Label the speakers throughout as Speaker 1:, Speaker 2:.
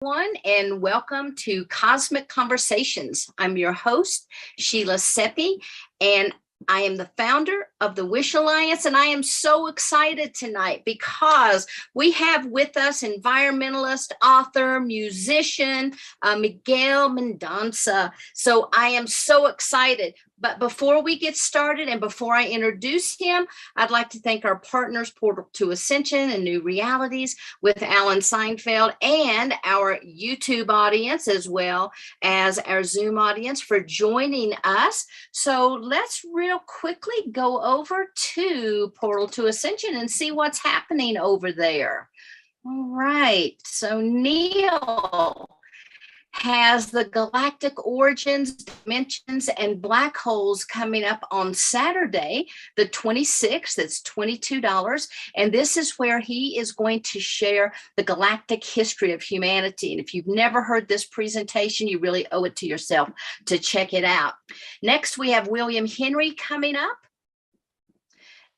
Speaker 1: And welcome to Cosmic Conversations. I'm your host, Sheila Seppi, and I am the founder of the Wish Alliance, and I am so excited tonight because we have with us environmentalist, author, musician, Miguel Mendoca. So I am so excited. But before we get started and before I introduce him, I'd like to thank our partners, Portal to Ascension and New Realities with Alan Seinfeld, and our YouTube audience as well as our Zoom audience for joining us. So let's real quickly go over to Portal to Ascension and see what's happening over there. All right, so Neil has the galactic origins, dimensions, and black holes coming up on Saturday, the 26th. That's $22. And this is where he is going to share the galactic history of humanity. And if you've never heard this presentation, you really owe it to yourself to check it out. Next, we have William Henry coming up.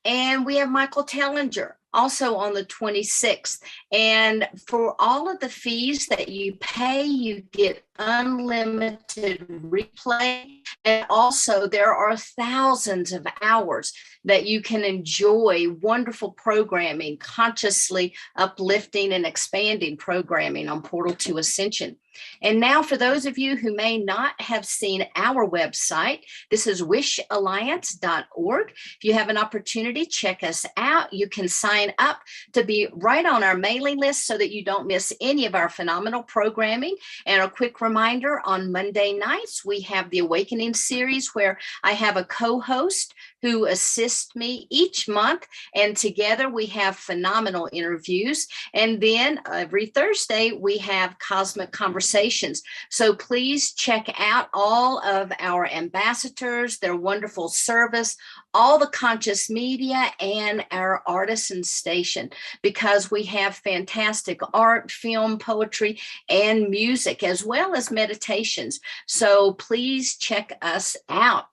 Speaker 1: And we have Michael Tellinger also on the 26th. And for all of the fees that you pay, you get unlimited replay. And also there are thousands of hours that you can enjoy wonderful programming, consciously uplifting and expanding programming on Portal to Ascension. And now for those of you who may not have seen our website, this is wishalliance.org. If you have an opportunity, check us out. You can sign up to be right on our mailing list so that you don't miss any of our phenomenal programming. And a quick reminder, on Monday nights, we have the Awakening series where I have a co-host who assists me each month. And together we have phenomenal interviews. And then every Thursday, we have Cosmic Conversations. So please check out all of our ambassadors, their wonderful service, all the conscious media, and our artisan station, because we have fantastic art, film, poetry, and music, as well as meditations. So please check us out.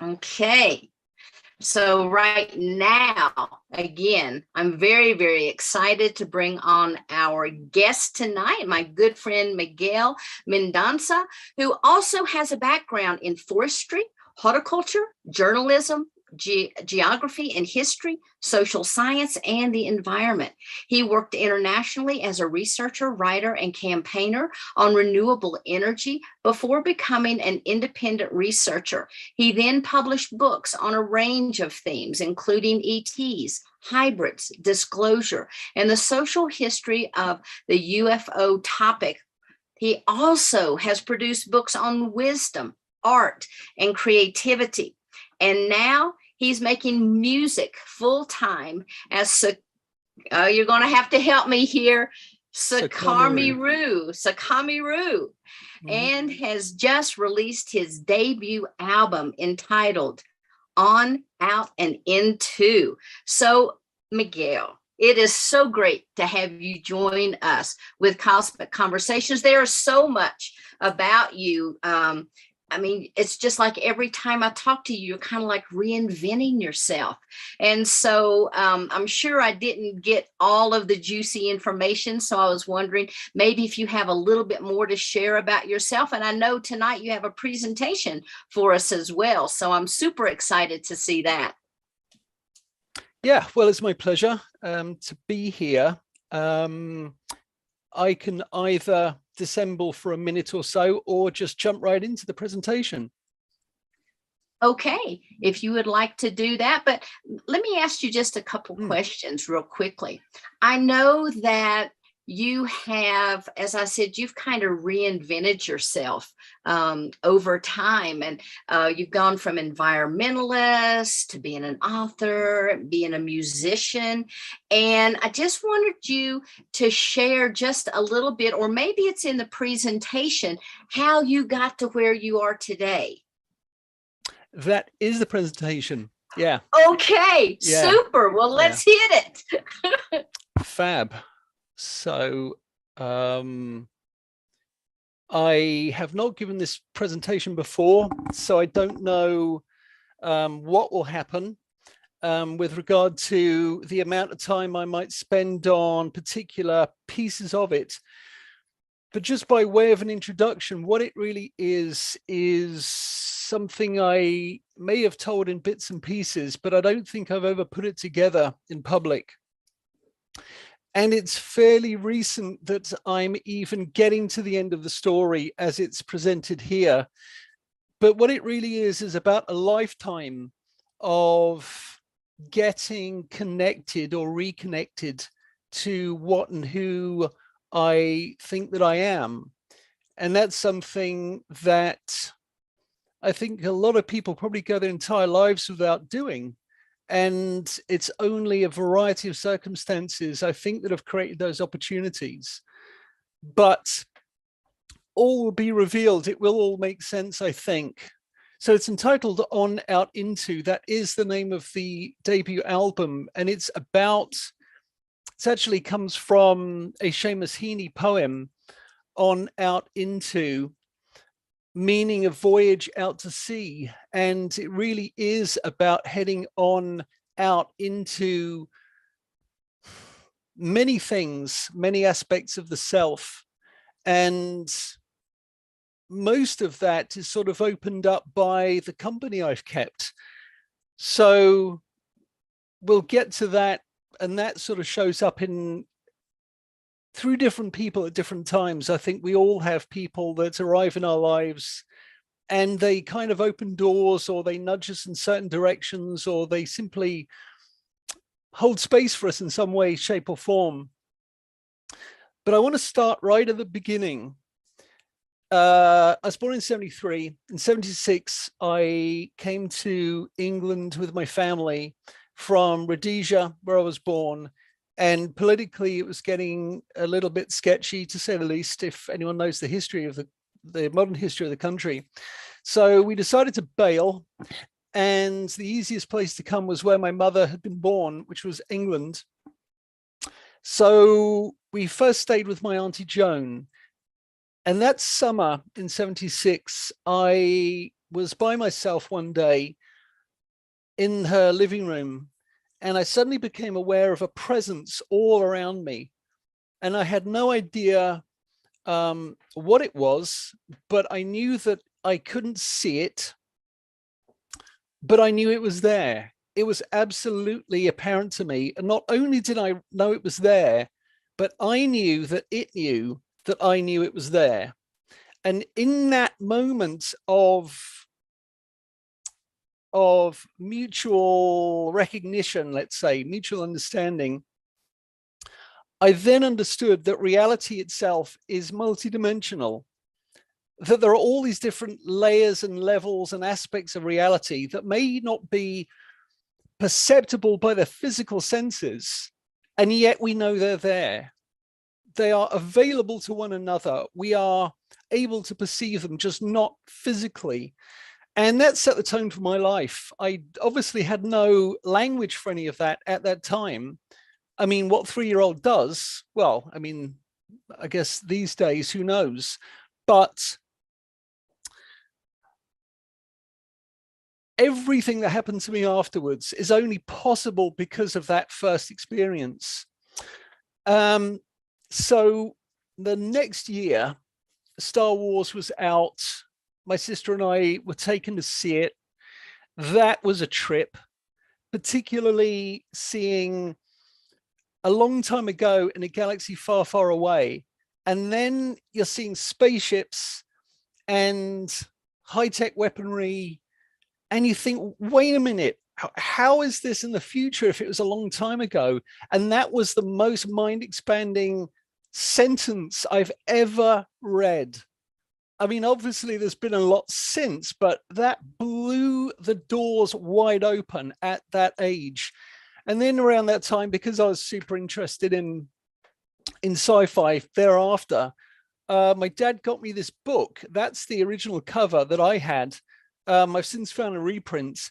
Speaker 1: Okay. So right now, again, I'm very, very excited to bring on our guest tonight, my good friend Miguel Mendoca, who also has a background in forestry, horticulture, journalism, geography and history, social science, and the environment. He worked internationally as a researcher, writer, and campaigner on renewable energy before becoming an independent researcher. He then published books on a range of themes, including ETs, hybrids, disclosure, and the social history of the UFO topic. He also has produced books on wisdom, art, and creativity. And now he's making music full-time as, you're going to have to help me here, Sakamiru, and has just released his debut album entitled On, Out, and Into. So, Miguel, it is so great to have you join us with Cosmic Conversations. There is so much about you. I mean, it's just like every time I talk to you, you're kind of like reinventing yourself. And so I'm sure I didn't get all of the juicy information. So I was wondering maybe if you have a little bit more to share about yourself. And I know tonight you have a presentation for us as well. So I'm super excited to see that.
Speaker 2: Yeah, well, it's my pleasure to be here. I can either dissemble for a minute or so or just jump right into the presentation.
Speaker 1: Okay, if you would like to do that, but let me ask you just a couple questions real quickly. I know that you have, as I said, you've kind of reinvented yourself over time, and you've gone from environmentalist to being an author, being a musician. And I just wanted you to share just a little bit, or maybe it's in the presentation, how you got to where you are today.
Speaker 2: That is the presentation. Yeah.
Speaker 1: Okay, yeah. Super. Well, let's hit it.
Speaker 2: Fab. So I have not given this presentation before, so I don't know what will happen with regard to the amount of time I might spend on particular pieces of it. But just by way of an introduction, what it really is something I may have told in bits and pieces, but I don't think I've ever put it together in public. And it's fairly recent that I'm even getting to the end of the story as it's presented here. But what it really is about a lifetime of getting connected or reconnected to what and who I think that I am. And that's something that I think a lot of people probably go their entire lives without doing. And it's only a variety of circumstances, I think, that have created those opportunities. But all will be revealed. It will all make sense, I think. So it's entitled On Out Into. That is the name of the debut album. And it's actually comes from a Seamus Heaney poem, On Out Into, meaning a voyage out to sea. And it really is about heading on out into many things, many aspects of the self. And most of that is sort of opened up by the company I've kept. So we'll get to that. And that sort of shows up through different people at different times. I think we all have people that arrive in our lives and they kind of open doors, or they nudge us in certain directions, or they simply hold space for us in some way, shape or form. But I want to start right at the beginning. I was born in 73. In 76, I came to England with my family from Rhodesia, where I was born. And politically, it was getting a little bit sketchy, to say the least, if anyone knows the history of the modern history of the country. So we decided to bail. And the easiest place to come was where my mother had been born, which was England. So we first stayed with my Auntie Joan. And that summer in 76, I was by myself one day in her living room, and I suddenly became aware of a presence all around me. And I had no idea what it was, but I knew that I couldn't see it, but I knew it was there. It was absolutely apparent to me. And not only did I know it was there, but I knew that it knew that I knew it was there. And in that moment of mutual recognition, let's say, mutual understanding, I then understood that reality itself is multidimensional, that there are all these different layers and levels and aspects of reality that may not be perceptible by the physical senses, and yet we know they're there. They are available to one another. We are able to perceive them, just not physically. And that set the tone for my life. I obviously had no language for any of that at that time. I mean, what 3-year-old does? Well, I mean, I guess these days, who knows? But everything that happened to me afterwards is only possible because of that first experience. So the next year, Star Wars was out. My sister and I were taken to see it. That was a trip, particularly seeing a long time ago in a galaxy far, far away. And then you're seeing spaceships and high-tech weaponry. And you think, wait a minute, how is this in the future if it was a long time ago? And that was the most mind-expanding sentence I've ever read. I mean, obviously there's been a lot since, but that blew the doors wide open at that age. And then around that time, because I was super interested in sci-fi thereafter, my dad got me this book. That's the original cover that I had. I've since found a reprint.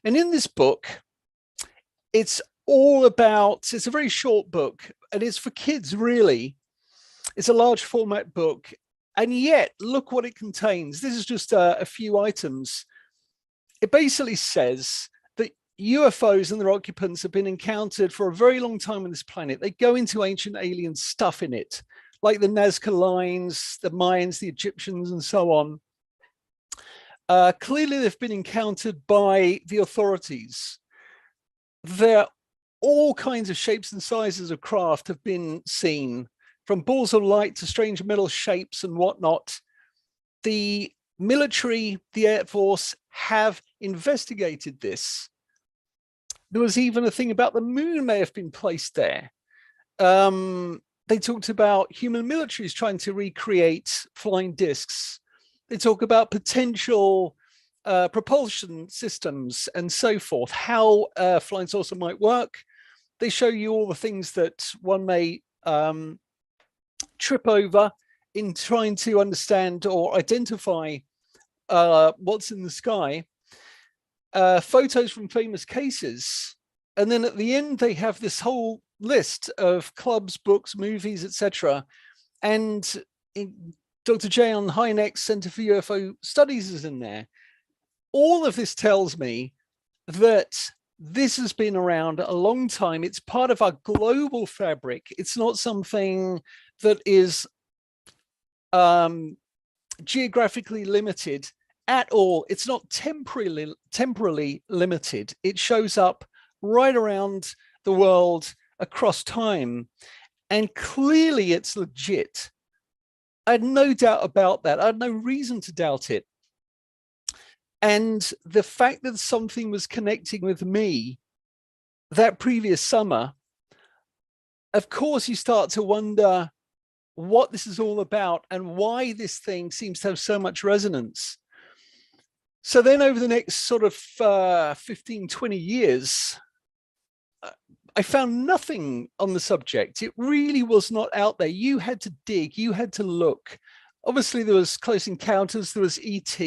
Speaker 2: And in this book, it's all about, it's a very short book, and it's for kids, really. It's a large format book. And yet, look what it contains. This is just a few items. It basically says that UFOs and their occupants have been encountered for a very long time on this planet. They go into ancient alien stuff in it. like the Nazca lines, the Mayans, the Egyptians, and so on. Clearly, they've been encountered by the authorities. There, all kinds of shapes and sizes of craft have been seen, from balls of light to strange metal shapes and whatnot. The military, the Air Force have investigated this. There was even a thing about the moon may have been placed there. They talked about human militaries trying to recreate flying discs. They talk about potential propulsion systems and so forth, how flying saucer might work. They show you all the things that one may trip over in trying to understand or identify what's in the sky. Photos from famous cases. And then at the end, they have this whole list of clubs, books, movies, etc. And Dr. Jan Hynek's Center for UFO Studies is in there. All of this tells me that this has been around a long time. It's part of our global fabric. It's not something that is geographically limited at all. It's not temporally limited. It shows up right around the world across time. And clearly it's legit. I had no doubt about that. I had no reason to doubt it. And the fact that something was connecting with me that previous summer, of course, you start to wonder what this is all about and why this thing seems to have so much resonance. So then over the next sort of 15, 20 years, I found nothing on the subject. It really was not out there. You had to dig, you had to look. Obviously, there was Close Encounters, there was ET.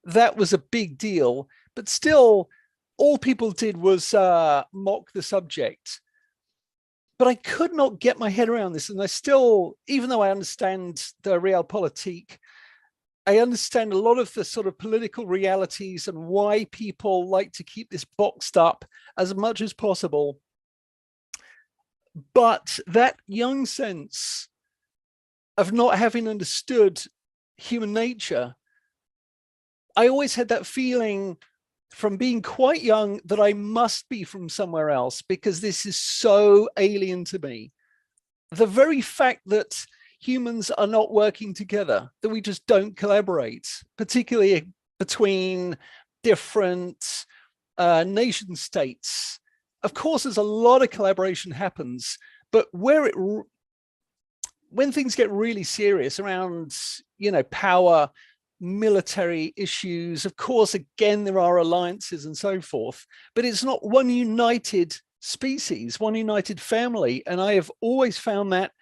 Speaker 2: That was a big deal. But still, all people did was mock the subject. But I could not get my head around this. And I still, even though I understand the realpolitik, I understand a lot of the sort of political realities and why people like to keep this boxed up as much as possible. But that young sense of not having understood human nature, I always had that feeling from being quite young that I must be from somewhere else because this is so alien to me. The very fact that humans are not working together, that we just don't collaborate, particularly between different nation states. Of course, there's a lot of collaboration happens, but when things get really serious around, power, military issues, of course, again, there are alliances and so forth, but it's not one united species, one united family. And I have always found that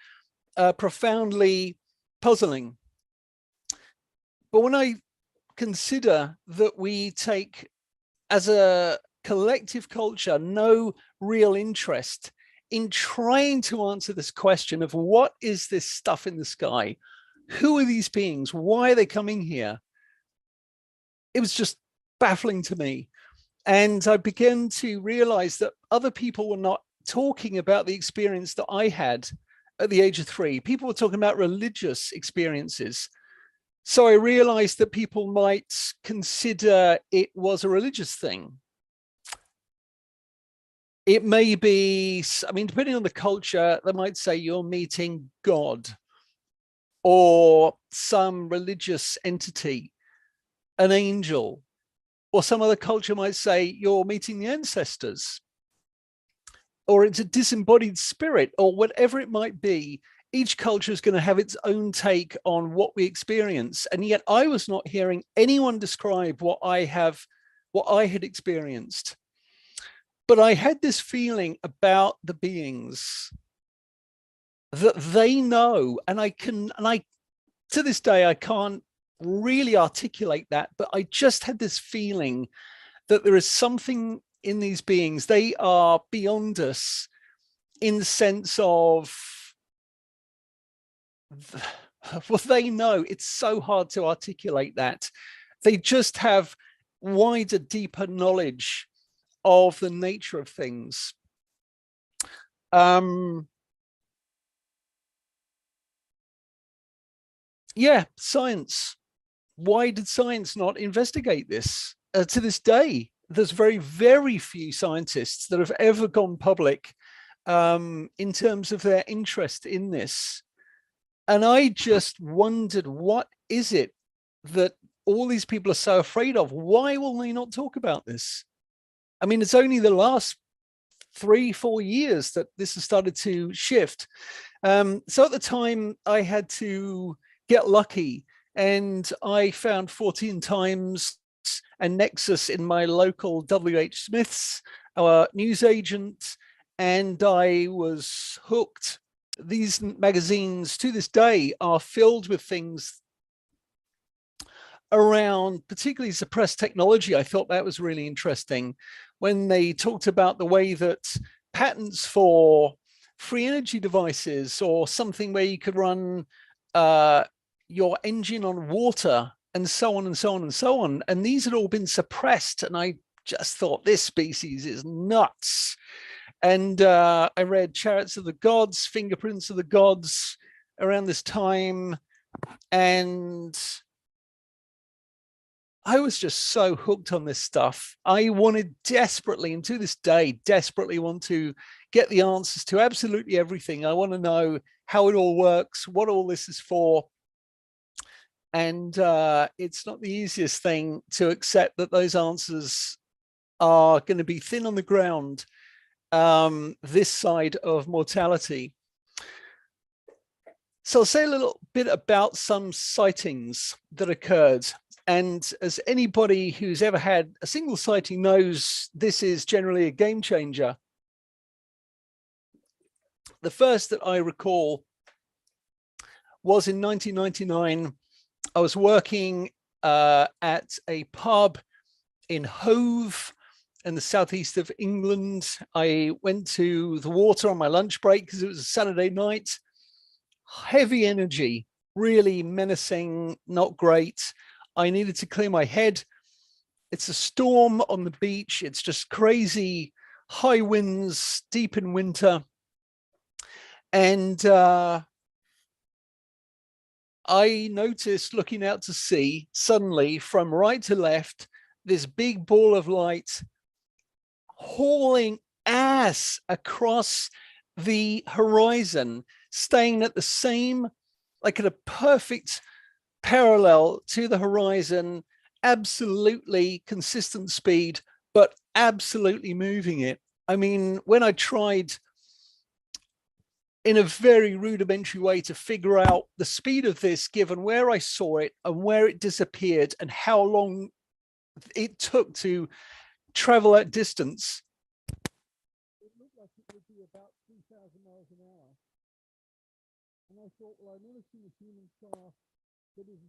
Speaker 2: profoundly puzzling. But when I consider that we take, as a collective culture, no real interest in trying to answer this question of what is this stuff in the sky? Who are these beings? Why are they coming here? It was just baffling to me. And I began to realize that other people were not talking about the experience that I had at the age of 3. People were talking about religious experiences. So I realized that people might consider it was a religious thing. It may be, depending on the culture, they might say you're meeting God or some religious entity, an angel, or some other culture might say you're meeting the ancestors, or it's a disembodied spirit, or whatever it might be. Each culture is going to have its own take on what we experience. And yet I was not hearing anyone describe what I had experienced. But I had this feeling about the beings that they know, and I to this day, I can't really articulate that, but I just had this feeling that there is something in these beings. They are beyond us in the sense of, well, they know. It's so hard to articulate that. They just have wider, deeper knowledge of the nature of things. yeah, science. Why did science not investigate this? To this day, there's very, very few scientists that have ever gone public in terms of their interest in this. And I just wondered, what is it that all these people are so afraid of? Why will they not talk about this? I mean, it's only the last 3-4 years that this has started to shift. So at the time, I had to get lucky, and I found 14 Times and Nexus in my local WH Smith's, our newsagent, and I was hooked. These magazines to this day are filled with things around particularly suppressed technology. I thought that was really interesting when they talked about the way that patents for free energy devices, or something where you could run your engine on water, and so on and so on and so on. And these had all been suppressed. And I just thought, this species is nuts. And I read Chariots of the Gods, Fingerprints of the Gods around this time. And I was just so hooked on this stuff. I wanted desperately, and to this day, desperately want to get the answers to absolutely everything. I want to know how it all works, what all this is for. And it's not the easiest thing to accept that those answers are going to be thin on the ground this side of mortality. So I'll say a little bit about some sightings that occurred. And as anybody who's ever had a single sighting knows, this is generally a game changer. The first that I recall was in 1999. I was working at a pub in Hove in the southeast of England. I went to the water on my lunch break because it was a Saturday night. Heavy energy, really menacing, not great. I needed to clear my head. It's a storm on the beach. It's just crazy, high winds, deep in winter. And I noticed, looking out to sea, suddenly from right to left, this big ball of light hauling ass across the horizon, staying at the same, like at a perfect parallel to the horizon, absolutely consistent speed, but absolutely moving it. I mean, when I tried in a very rudimentary way to figure out the speed of this, given where I saw it and where it disappeared and how long it took to travel that distance, it looked like it would be about 3,000 miles an hour. And I thought, well, I've never seen a human craft that is...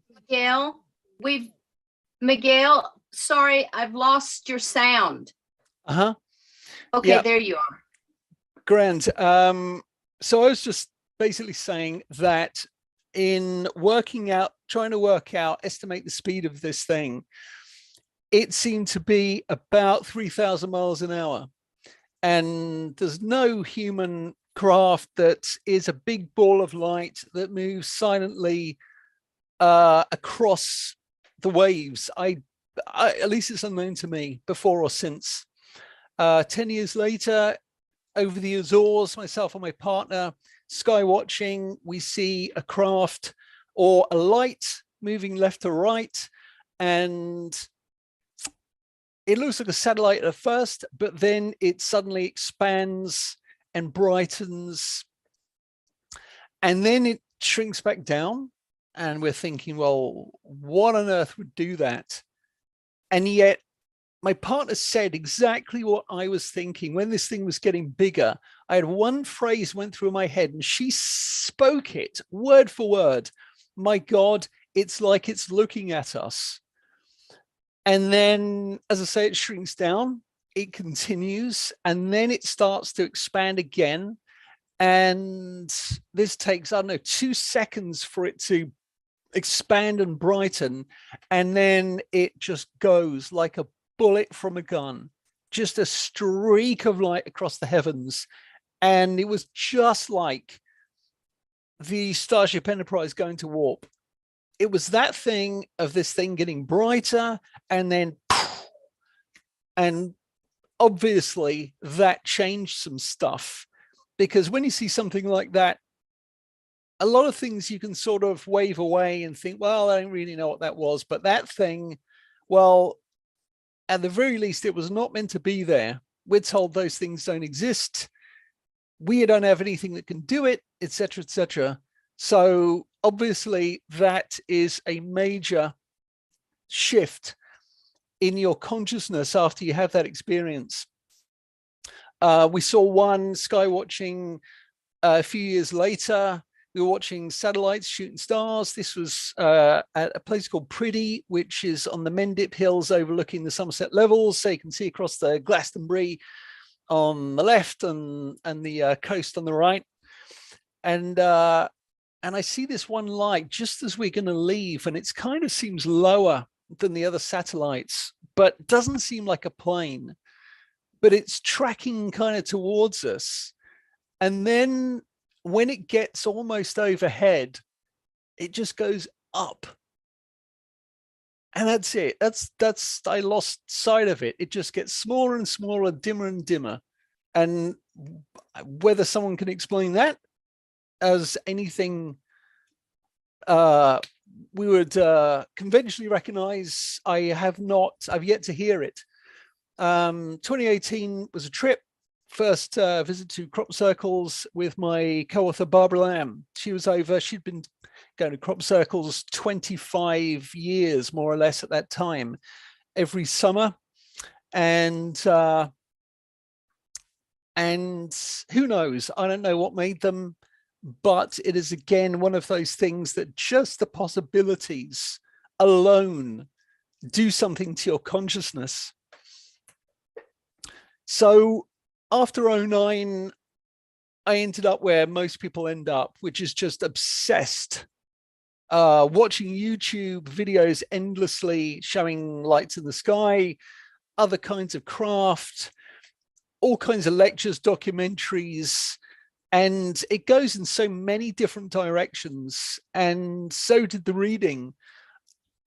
Speaker 1: Miguel, sorry, I've lost your sound. Okay, yeah. There you are.
Speaker 2: Grand. So I was just basically saying that in trying to work out, estimate the speed of this thing, it seemed to be about 3,000 miles an hour. And there's no human craft that is a big ball of light that moves silently across the waves. I at least it's unknown to me before or since. 10 years later, over the Azores, myself and my partner, sky watching, we see a craft or a light moving left to right, and it looks like a satellite at first, but then it suddenly expands and brightens, and then it shrinks back down, and we're thinking, well, what on earth would do that? And yet my partner said exactly what I was thinking. When this thing was getting bigger, I had one phrase went through my head, and she spoke it word for word. My God, it's like it's looking at us. And then, as I say, it shrinks down, it continues, and then it starts to expand again. And this takes, I don't know, 2 seconds for it to expand and brighten. And then it just goes like a bullet from a gun, just a streak of light across the heavens. And it was just like the Starship Enterprise going to warp. it was that thing of this thing getting brighter, and then, and obviously that changed some stuff, because when you see something like that, a lot of things you can sort of wave away and think, well, I don't really know what that was. But that thing, well, at the very least, it was not meant to be there. We're told those things don't exist. We don't have anything that can do it, etc., etc. So obviously that is a major shift in your consciousness after you have that experience. We saw one sky watching a few years later. We were watching satellites shooting stars. This was at a place called Priddy, which is on the Mendip Hills overlooking the Somerset Levels. So you can see across the Glastonbury on the left and the coast on the right. And I see this one light just as we're going to leave, and it kind of seems lower than the other satellites, but doesn't seem like a plane, but it's tracking kind of towards us. And then when it gets almost overhead, it just goes up. And that's it. That's I lost sight of it. It just gets smaller and smaller, dimmer and dimmer. And whether someone can explain that as anything we would conventionally recognize, I've yet to hear it. 2018 was a trip. First visit to crop circles with my co-author Barbara Lamb. She was over, she'd been going to crop circles 25 years, more or less, at that time, every summer. And who knows, I don't know what made them, but it is again one of those things that just the possibilities alone do something to your consciousness. So after 2009, I ended up where most people end up, which is just obsessed, watching YouTube videos endlessly showing lights in the sky, other kinds of craft, all kinds of lectures, documentaries, and it goes in so many different directions. And so did the reading.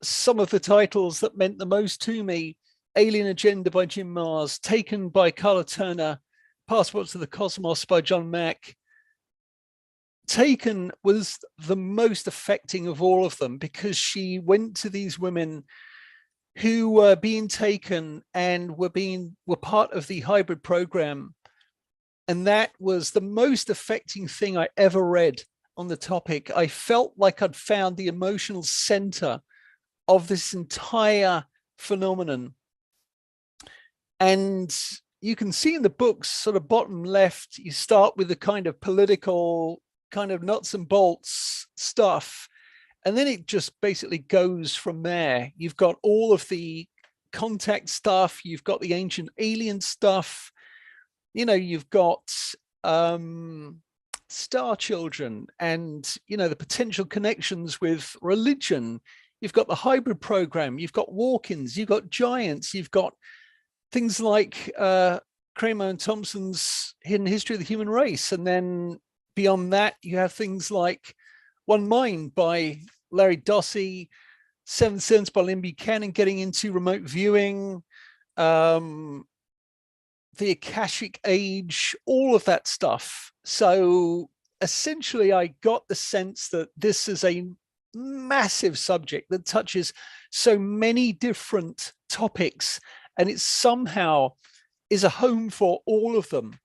Speaker 2: Some of the titles that meant the most to me: Alien Agenda by Jim Marrs, Taken by Carla Turner, Passport to the Cosmos by John Mack. Taken was the most affecting of all of them, because she went to these women who were being taken and were part of the hybrid program. And that was the most affecting thing I ever read on the topic. I felt like I'd found the emotional center of this entire phenomenon. And you can see in the book's sort of bottom left, you start with the kind of political, kind of nuts and bolts stuff. And then it just basically goes from there. You've got all of the contact stuff. You've got the ancient alien stuff. You know, you've got star children and, you know, the potential connections with religion. You've got the hybrid program. You've got walk-ins. You've got giants. You've got things like Kramer and Thompson's Hidden History of the Human Race. And then beyond that, you have things like One Mind by Larry Dossey, Seventh Sense by Lynn Buchanan, getting into remote viewing, the Akashic Age, all of that stuff. So essentially, I got the sense that this is a massive subject that touches so many different topics, and it somehow is a home for all of them.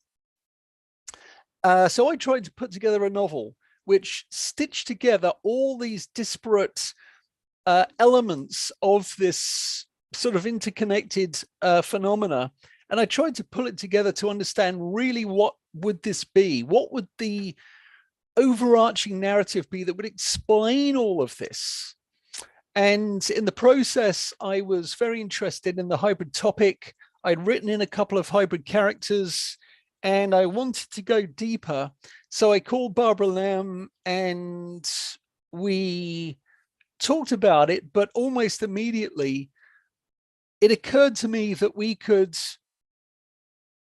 Speaker 2: So I tried to put together a novel which stitched together all these disparate elements of this sort of interconnected phenomena. And I tried to pull it together to understand really what would this be? What would the overarching narrative be that would explain all of this? And in the process, I was very interested in the hybrid topic. I'd written in a couple of hybrid characters, and I wanted to go deeper. So I called Barbara Lamb and we talked about it, but almost immediately it occurred to me that we could,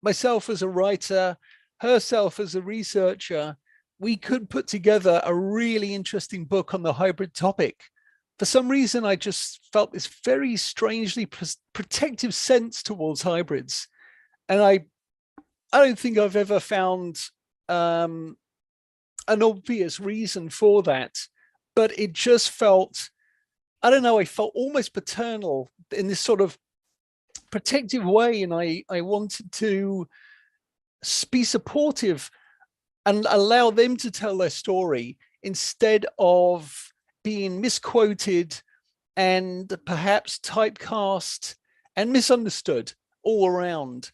Speaker 2: myself as a writer, herself as a researcher, we could put together a really interesting book on the hybrid topic. for some reason, I just felt this very strangely protective sense towards hybrids. And I don't think I've ever found an obvious reason for that, but it just felt, I don't know, I felt almost paternal in this sort of protective way. And I wanted to be supportive and allow them to tell their story instead of being misquoted and perhaps typecast and misunderstood all around.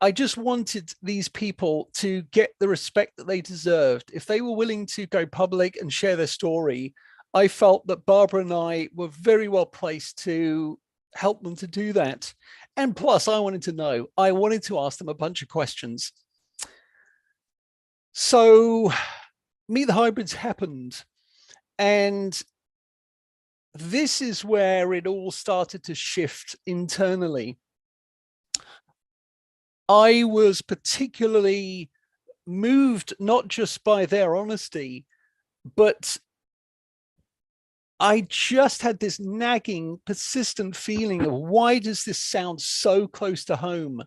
Speaker 2: I just wanted these people to get the respect that they deserved. If they were willing to go public and share their story, I felt that Barbara and I were very well placed to help them to do that. And plus, I wanted to know, I wanted to ask them a bunch of questions. So Meet the Hybrids happened. And this is where it all started to shift internally. I was particularly moved not just by their honesty, but I just had this nagging, persistent feeling of, why does this sound so close to home?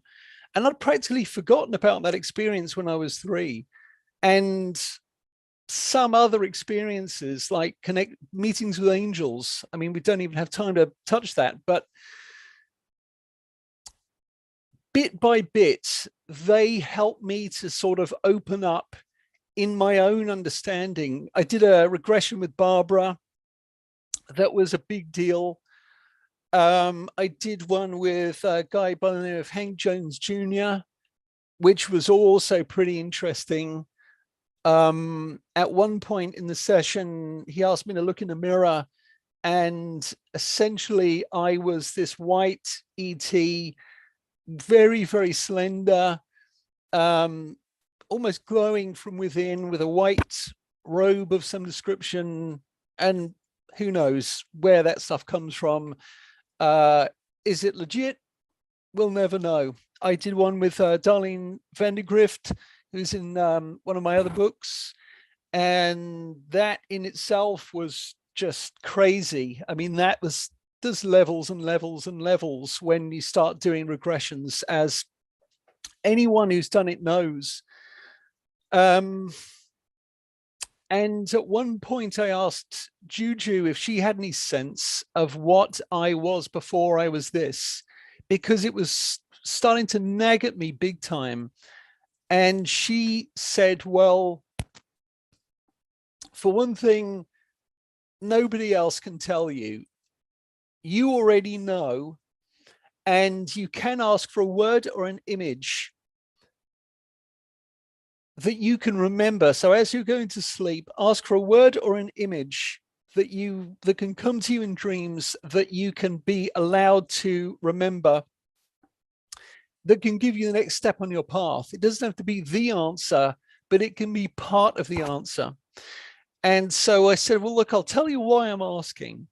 Speaker 2: And I'd practically forgotten about that experience when I was 3. And some other experiences like meetings with angels. I mean, we don't even have time to touch that, but bit by bit, they helped me to sort of open up in my own understanding. I did a regression with Barbara. That was a big deal. I did one with a guy by the name of Hank Jones Jr., which was also pretty interesting. At one point in the session, he asked me to look in the mirror, and essentially I was this white ET, very, very slender, almost glowing from within, with a white robe of some description, and who knows where that stuff comes from. Is it legit? We'll never know. I did one with Darlene Vandergrift, who's in one of my other books, and that in itself was just crazy. I mean, there's levels and levels and levels when you start doing regressions, as anyone who's done it knows. And at one point I asked Juju if she had any sense of what I was before I was this, because it was starting to nag at me big time. And she said, well, for one thing, nobody else can tell you. You already know, and you can ask for a word or an image that you can remember. So as you're going to sleep, ask for a word or an image that can come to you in dreams, that you can be allowed to remember, that can give you the next step on your path. It doesn't have to be the answer, but it can be part of the answer. And so I said, well, look, I'll tell you why I'm asking.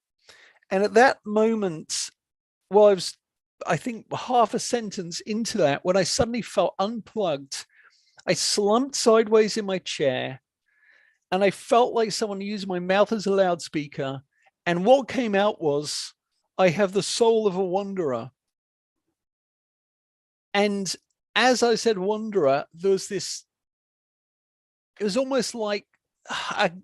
Speaker 2: And at that moment, well, I was, I think, half a sentence into that, when I suddenly felt unplugged. I slumped sideways in my chair, and I felt like someone used my mouth as a loudspeaker. And what came out was, I have the soul of a wanderer. And as I said wanderer, there was this, it was almost like,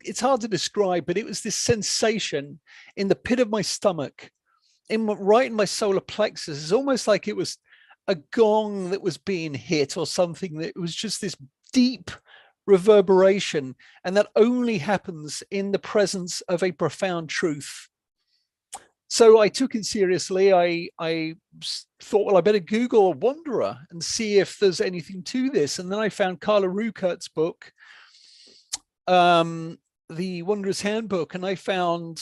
Speaker 2: it's hard to describe, but it was this sensation in the pit of my stomach, right in my solar plexus. It's almost like it was a gong that was being hit or something. That it was just this deep reverberation, and that only happens in the presence of a profound truth. So I took it seriously. I thought, well, I better Google wanderer and see if there's anything to this. And then I found Carla Ruckert's book, The Wanderer's Handbook, and I found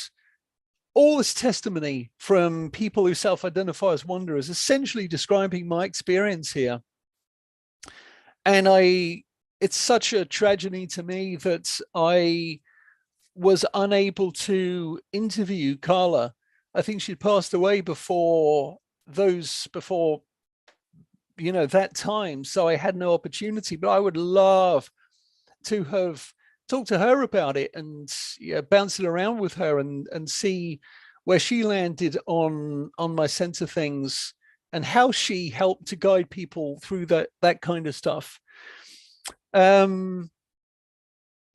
Speaker 2: all this testimony from people who self-identify as wanderers, essentially describing my experience here. And it's such a tragedy to me that I was unable to interview Carla. I think she'd passed away before that time. So I had no opportunity, but I would love to have talk to her about it and bounce it around with her and see where she landed on my sense of things and how she helped to guide people through that kind of stuff. I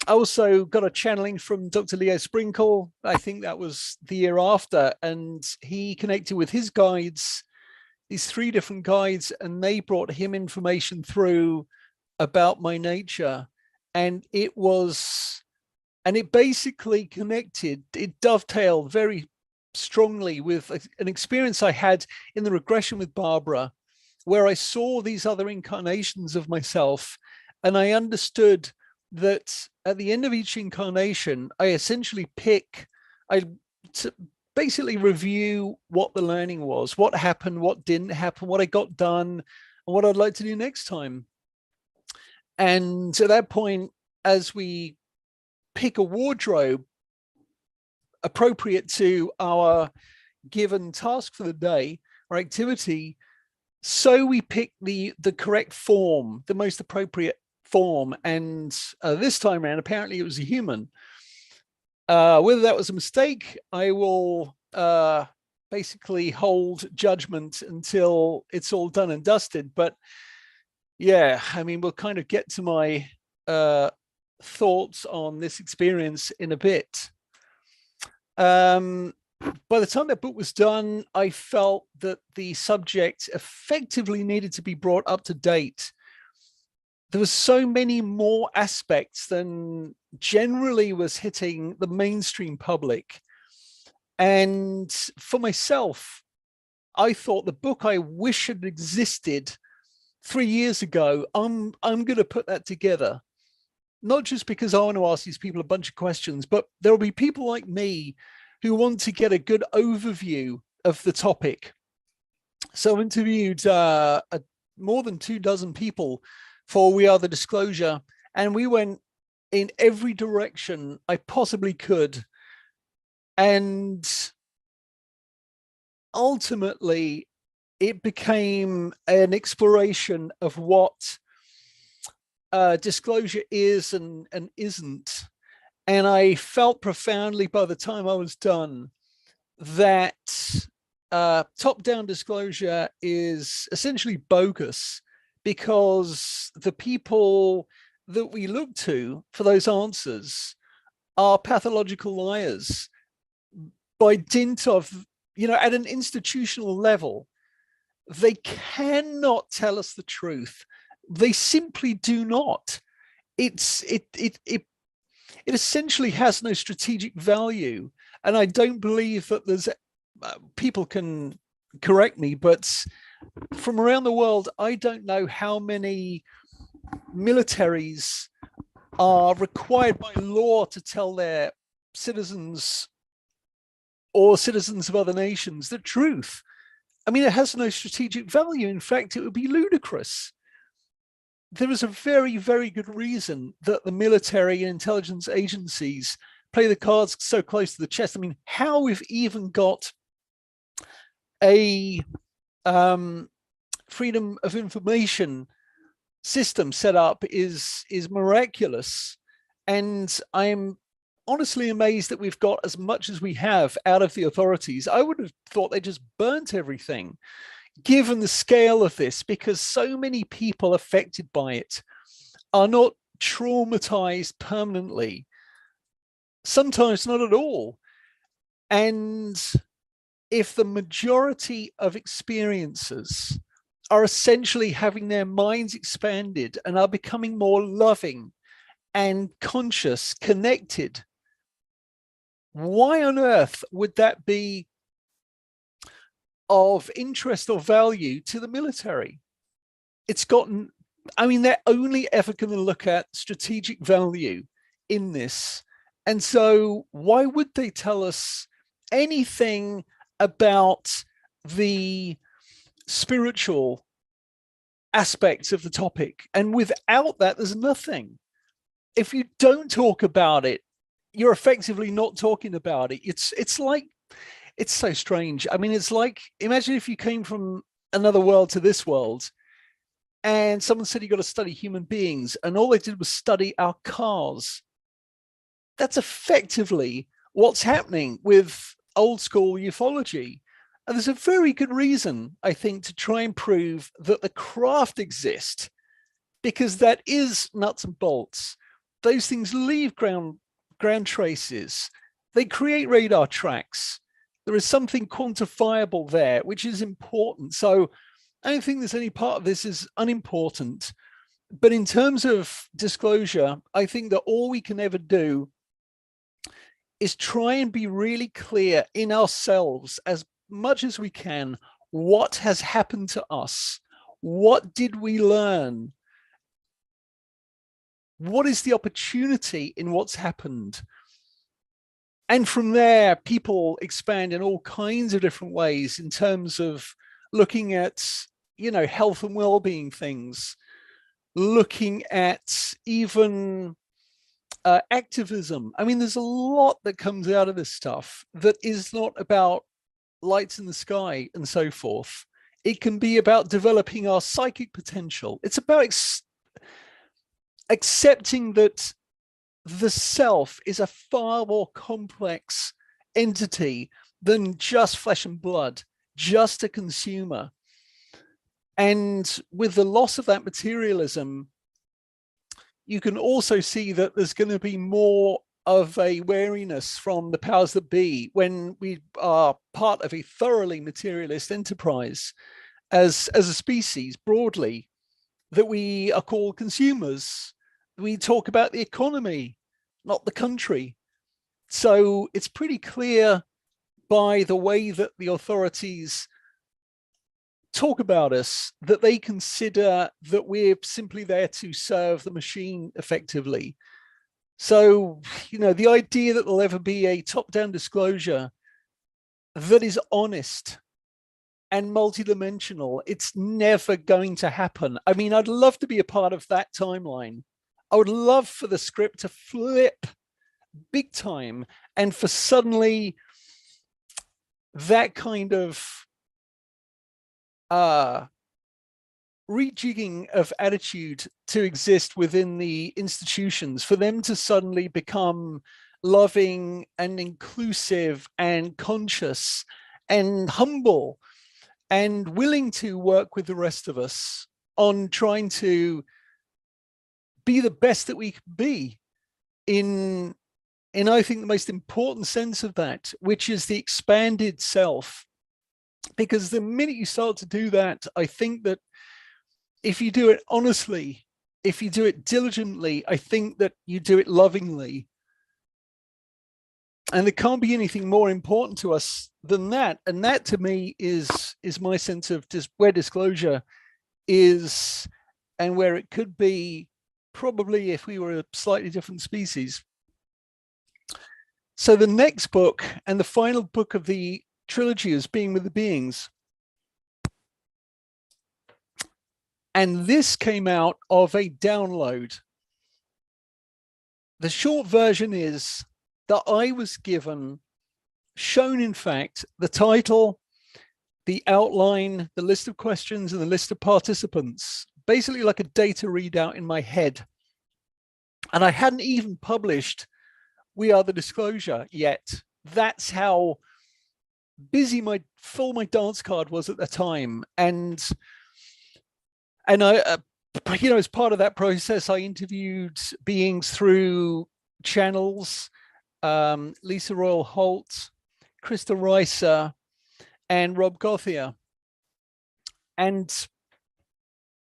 Speaker 2: also got a channeling from Dr. Leo Sprinkle. I think that was the year after, and he connected with his guides, these 3 different guides, and they brought him information through about my nature. And it basically connected, it dovetailed very strongly with an experience I had in the regression with Barbara, where I saw these other incarnations of myself, and I understood that at the end of each incarnation, I essentially basically review what the learning was, what happened, what didn't happen, what I got done, and what I'd like to do next time. And at that point, as we pick a wardrobe appropriate to our given task for the day or activity, so we pick the correct form, the most appropriate form. And this time around, apparently it was a human. Whether that was a mistake, I will basically hold judgment until it's all done and dusted. But yeah, I mean, we'll kind of get to my thoughts on this experience in a bit. By the time that book was done, I felt that the subject effectively needed to be brought up to date. There were so many more aspects than generally was hitting the mainstream public. And for myself, I thought the book I wish had existed 3 years ago, I'm going to put that together. Not just because I want to ask these people a bunch of questions, but there will be people like me who want to get a good overview of the topic. So I've interviewed more than 24 people for We Are the Disclosure, and we went in every direction I possibly could. And ultimately, it became an exploration of what disclosure is and isn't. And I felt profoundly by the time I was done that top-down disclosure is essentially bogus, because the people that we look to for those answers are pathological liars by dint of, at an institutional level. They cannot tell us the truth. They simply do not. It essentially has no strategic value. And I don't believe that there's people can correct me, but from around the world, I don't know how many militaries are required by law to tell their citizens or citizens of other nations the truth. I mean, it has no strategic value. In fact, it would be ludicrous. There is a very, very good reason that the military and intelligence agencies play the cards so close to the chest. I mean, how we've even got a freedom of information system set up is miraculous. And I'm honestly amazed that we've got as much as we have out of the authorities. I would have thought they just burnt everything, given the scale of this, because so many people affected by it are not traumatized permanently, sometimes not at all. And if the majority of experiences are essentially having their minds expanded and are becoming more loving and conscious, connected, why on earth would that be of interest or value to the military? It's gotten, I mean, they're only ever going to look at strategic value in this. And so why would they tell us anything about the spiritual aspects of the topic? And without that, there's nothing. If you don't talk about it, you're effectively not talking about it. It's like, it's so strange. I mean, it's like, imagine if you came from another world to this world and someone said you got to study human beings, and all they did was study our cars. that's effectively what's happening with old school ufology. And there's a very good reason, I think, to try and prove that the craft exist, because that is nuts and bolts. Those things leave ground traces. They create radar tracks. There is something quantifiable there, which is important. So I don't think there's any part of this is unimportant. But in terms of disclosure, I think that all we can ever do is try and be really clear in ourselves as much as we can what has happened to us. What did we learn? What is the opportunity in what's happened? And from there, people expand in all kinds of different ways in terms of looking at, health and well-being things, looking at even activism. I mean, there's a lot that comes out of this stuff that is not about lights in the sky and so forth. It can be about developing our psychic potential. It's about accepting that the self is a far more complex entity than just flesh and blood, just a consumer. And with the loss of that materialism, you can also see that there's going to be more of a wariness from the powers that be when we are part of a thoroughly materialist enterprise as a species broadly, that we are called consumers. We talk about the economy, not the country. So it's pretty clear by the way that the authorities talk about us that they consider that we're simply there to serve the machine effectively. So, the idea that there'll ever be a top-down disclosure that is honest and multidimensional, it's never going to happen. I mean, I'd love to be a part of that timeline. I would love for the script to flip big time and for suddenly that kind of rejigging of attitude to exist within the institutions, for them to suddenly become loving and inclusive and conscious and humble and willing to work with the rest of us on trying to be the best that we can be in I think the most important sense of that, which is the expanded self. Because the minute you start to do that, I think that if you do it honestly, if you do it diligently, I think that you do it lovingly. And there can't be anything more important to us than that. And that to me is my sense of just where disclosure is and where it could be probably if we were a slightly different species. So the next book and the final book of the trilogy is Being with the Beings. And this came out of a download. The short version is that I was shown in fact, the title, the outline, the list of questions, and the list of participants, basically like a data readout in my head. And I hadn't even published We Are the Disclosure yet. That's how busy my dance card was at the time. And I, as part of that process, I interviewed beings through channels, Lisa Royal Holt, Krista Reiser, and Rob Gothier. And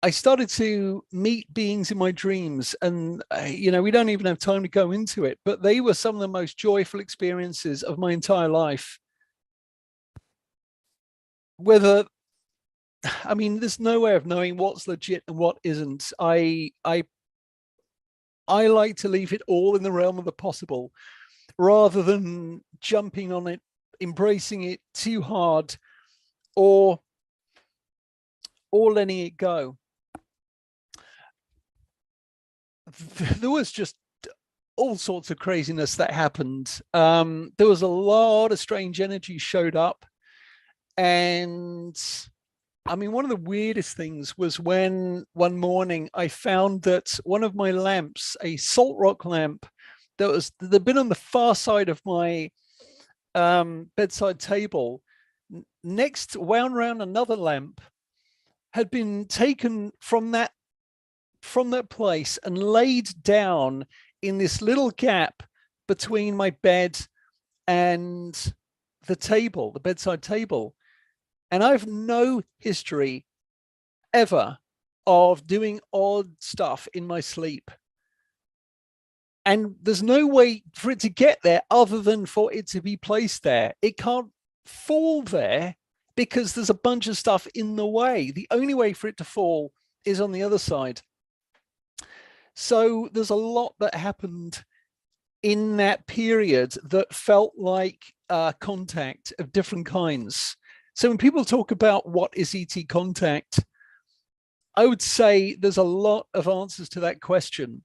Speaker 2: I started to meet beings in my dreams, and we don't even have time to go into it, but they were some of the most joyful experiences of my entire life. There's no way of knowing what's legit and what isn't. I like to leave it all in the realm of the possible, rather than jumping on it, embracing it too hard, or letting it go. There was just all sorts of craziness that happened. There was a lot of strange energy showed up. And one of the weirdest things was when one morning I found that one of my lamps, a salt rock lamp they'd been on the far side of my bedside table. Next, wound round another lamp, had been taken from that place and laid down in this little gap between my bed and the table, the bedside table. And I've no history ever of doing odd stuff in my sleep. And there's no way for it to get there other than for it to be placed there. It can't fall there because there's a bunch of stuff in the way. The only way for it to fall is on the other side. So there's a lot that happened in that period that felt like contact of different kinds. So when people talk about what is ET contact, I would say there's a lot of answers to that question.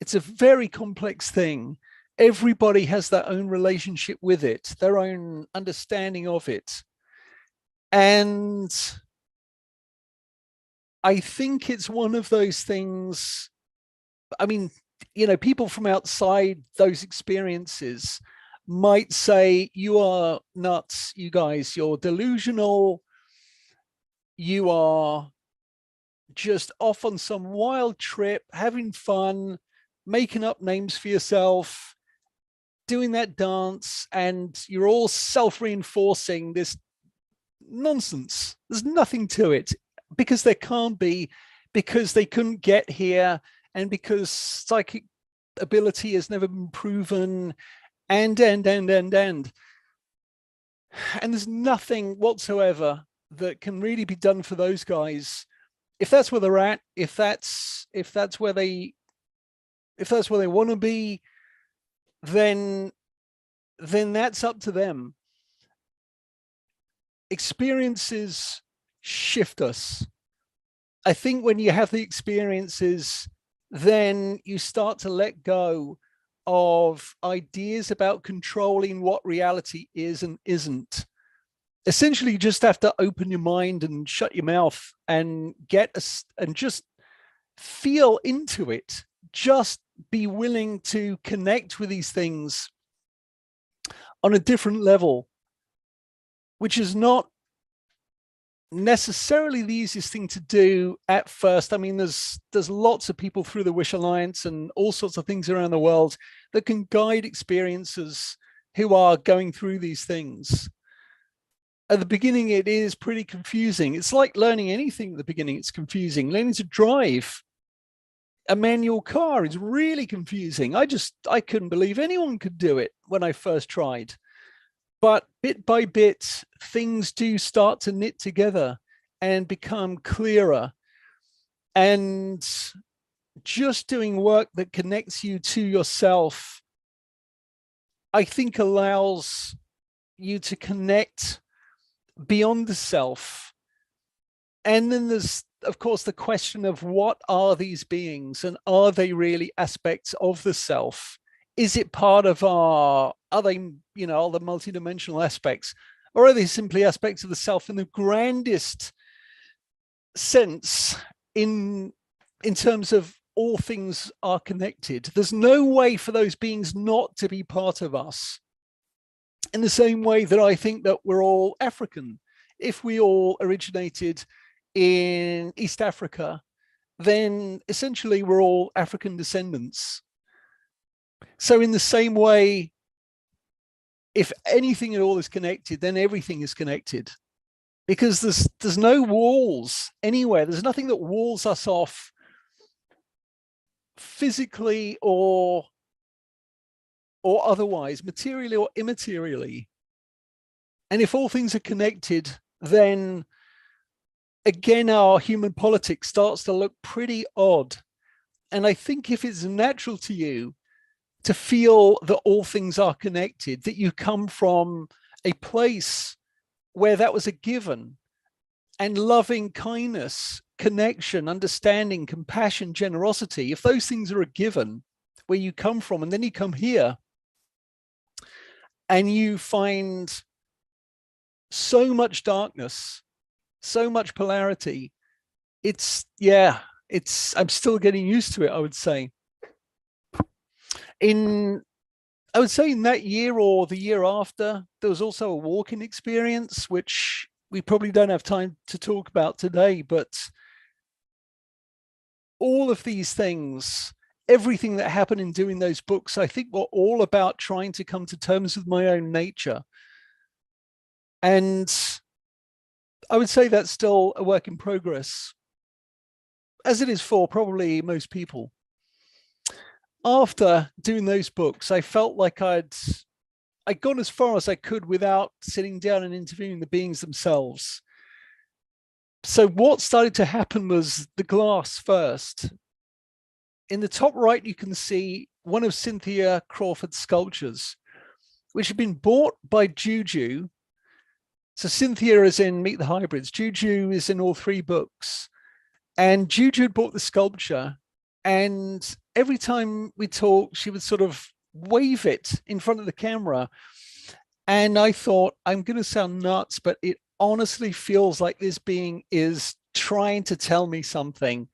Speaker 2: It's a very complex thing. Everybody has their own relationship with it, their own understanding of it. And I think it's one of those things, I mean, you know, people from outside those experiences might say, you are nuts, you guys, you're delusional, you are just off on some wild trip, having fun, making up names for yourself, doing that dance, and you're all self-reinforcing this nonsense. There's nothing to it, because there can't be, because they couldn't get here, and because psychic ability has never been proven, and there's nothing whatsoever that can really be done for those guys. If that's where they're at, if that's where they want to be, then that's up to them. Experiences shift us. I think when you have the experiences, then you start to let go of ideas about controlling what reality is and isn't. Essentially, you just have to open your mind and shut your mouth and and just feel into it. Just be willing to connect with these things on a different level, which is not necessarily the easiest thing to do at first. I mean, there's lots of people through the Wish Alliance and all sorts of things around the world that can guide experiencers who are going through these things. At the beginning, it is pretty confusing. It's like learning anything at the beginning. It's confusing. Learning to drive a manual car is really confusing. I couldn't believe anyone could do it when I first tried. But bit by bit, things do start to knit together and become clearer. And just doing work that connects you to yourself, I think, allows you to connect beyond the self. And then there's, of course, the question of what are these beings, and are they really aspects of the self? Is it part of are they, you know, all the multidimensional aspects, or are they simply aspects of the self in the grandest sense, in terms of all things are connected? There's no way for those beings not to be part of us. In the same way that I think that we're all African. If we all originated in East Africa, then essentially we're all African descendants. So in the same way, if anything at all is connected, then everything is connected, because there's no walls anywhere. There's nothing that walls us off physically or otherwise, materially or immaterially. And if all things are connected, then again, our human politics starts to look pretty odd. And I think if it's natural to you to feel that all things are connected, that you come from a place where that was a given, and loving kindness, connection, understanding, compassion, generosity, if those things are a given where you come from, and then you come here and you find so much darkness, so much polarity, I'm still getting used to it, I would say. In I would say in that year or the year after, there was also a walk-in experience, which we probably don't have time to talk about today, but all of these things, everything that happened in doing those books, I think were all about trying to come to terms with my own nature. And I would say that's still a work in progress, as it is for probably most people. After doing those books, I felt like I'd gone as far as I could without sitting down and interviewing the beings themselves. So what started to happen was the glass first. In the top right, you can see one of Cynthia Crawford's sculptures, which had been bought by Juju. So Cynthia is in Meet the Hybrids. Juju is in all three books. And Juju had bought the sculpture. And every time we talked, she would sort of wave it in front of the camera. And I thought, I'm going to sound nuts, but it honestly feels like this being is trying to tell me something.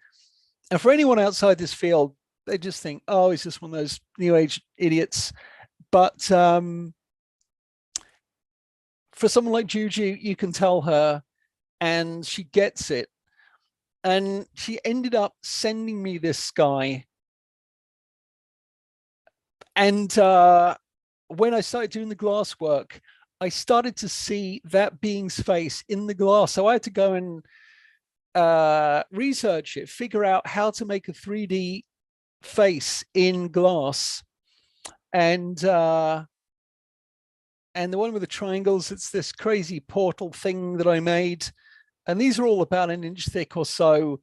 Speaker 2: And for anyone outside this field, they just think, oh, he's just one of those new age idiots. But for someone like Juju, you can tell her and she gets it. And she ended up sending me this guy. And when I started doing the glass work, I started to see that being's face in the glass. So I had to go and research it, figure out how to make a 3D face in glass. And the one with the triangles, it's this crazy portal thing that I made. And these are all about an inch thick or so.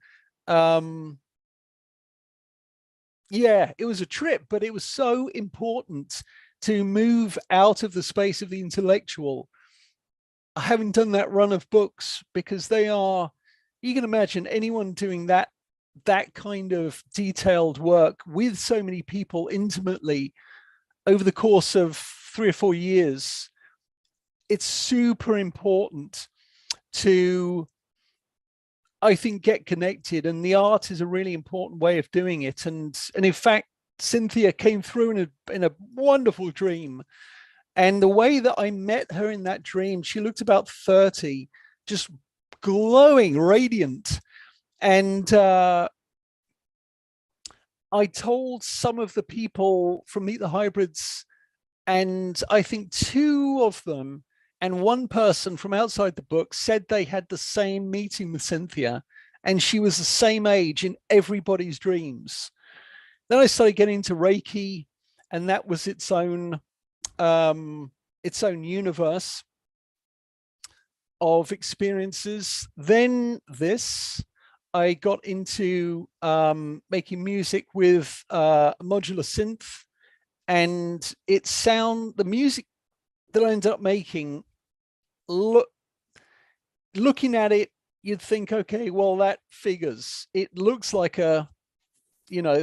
Speaker 2: Yeah, it was a trip, but it was so important to move out of the space of the intellectual. I haven't done that run of books because they are, you can imagine anyone doing that kind of detailed work with so many people intimately over the course of 3 or 4 years. It's super important to, I think, get connected, and the art is a really important way of doing it. And in fact, Cynthia came through in a wonderful dream. And the way that I met her in that dream, she looked about 30, just glowing, radiant. And I told some of the people from Meet the Hybrids, and I think 2 of them and one person from outside the book said they had the same meeting with Cynthia, and she was the same age in everybody's dreams. Then I started getting into Reiki, and that was its own universe of experiences. Then I got into making music with modular synth, and the music that I ended up making, looking at it, you'd think, okay, well, that figures. It looks like a,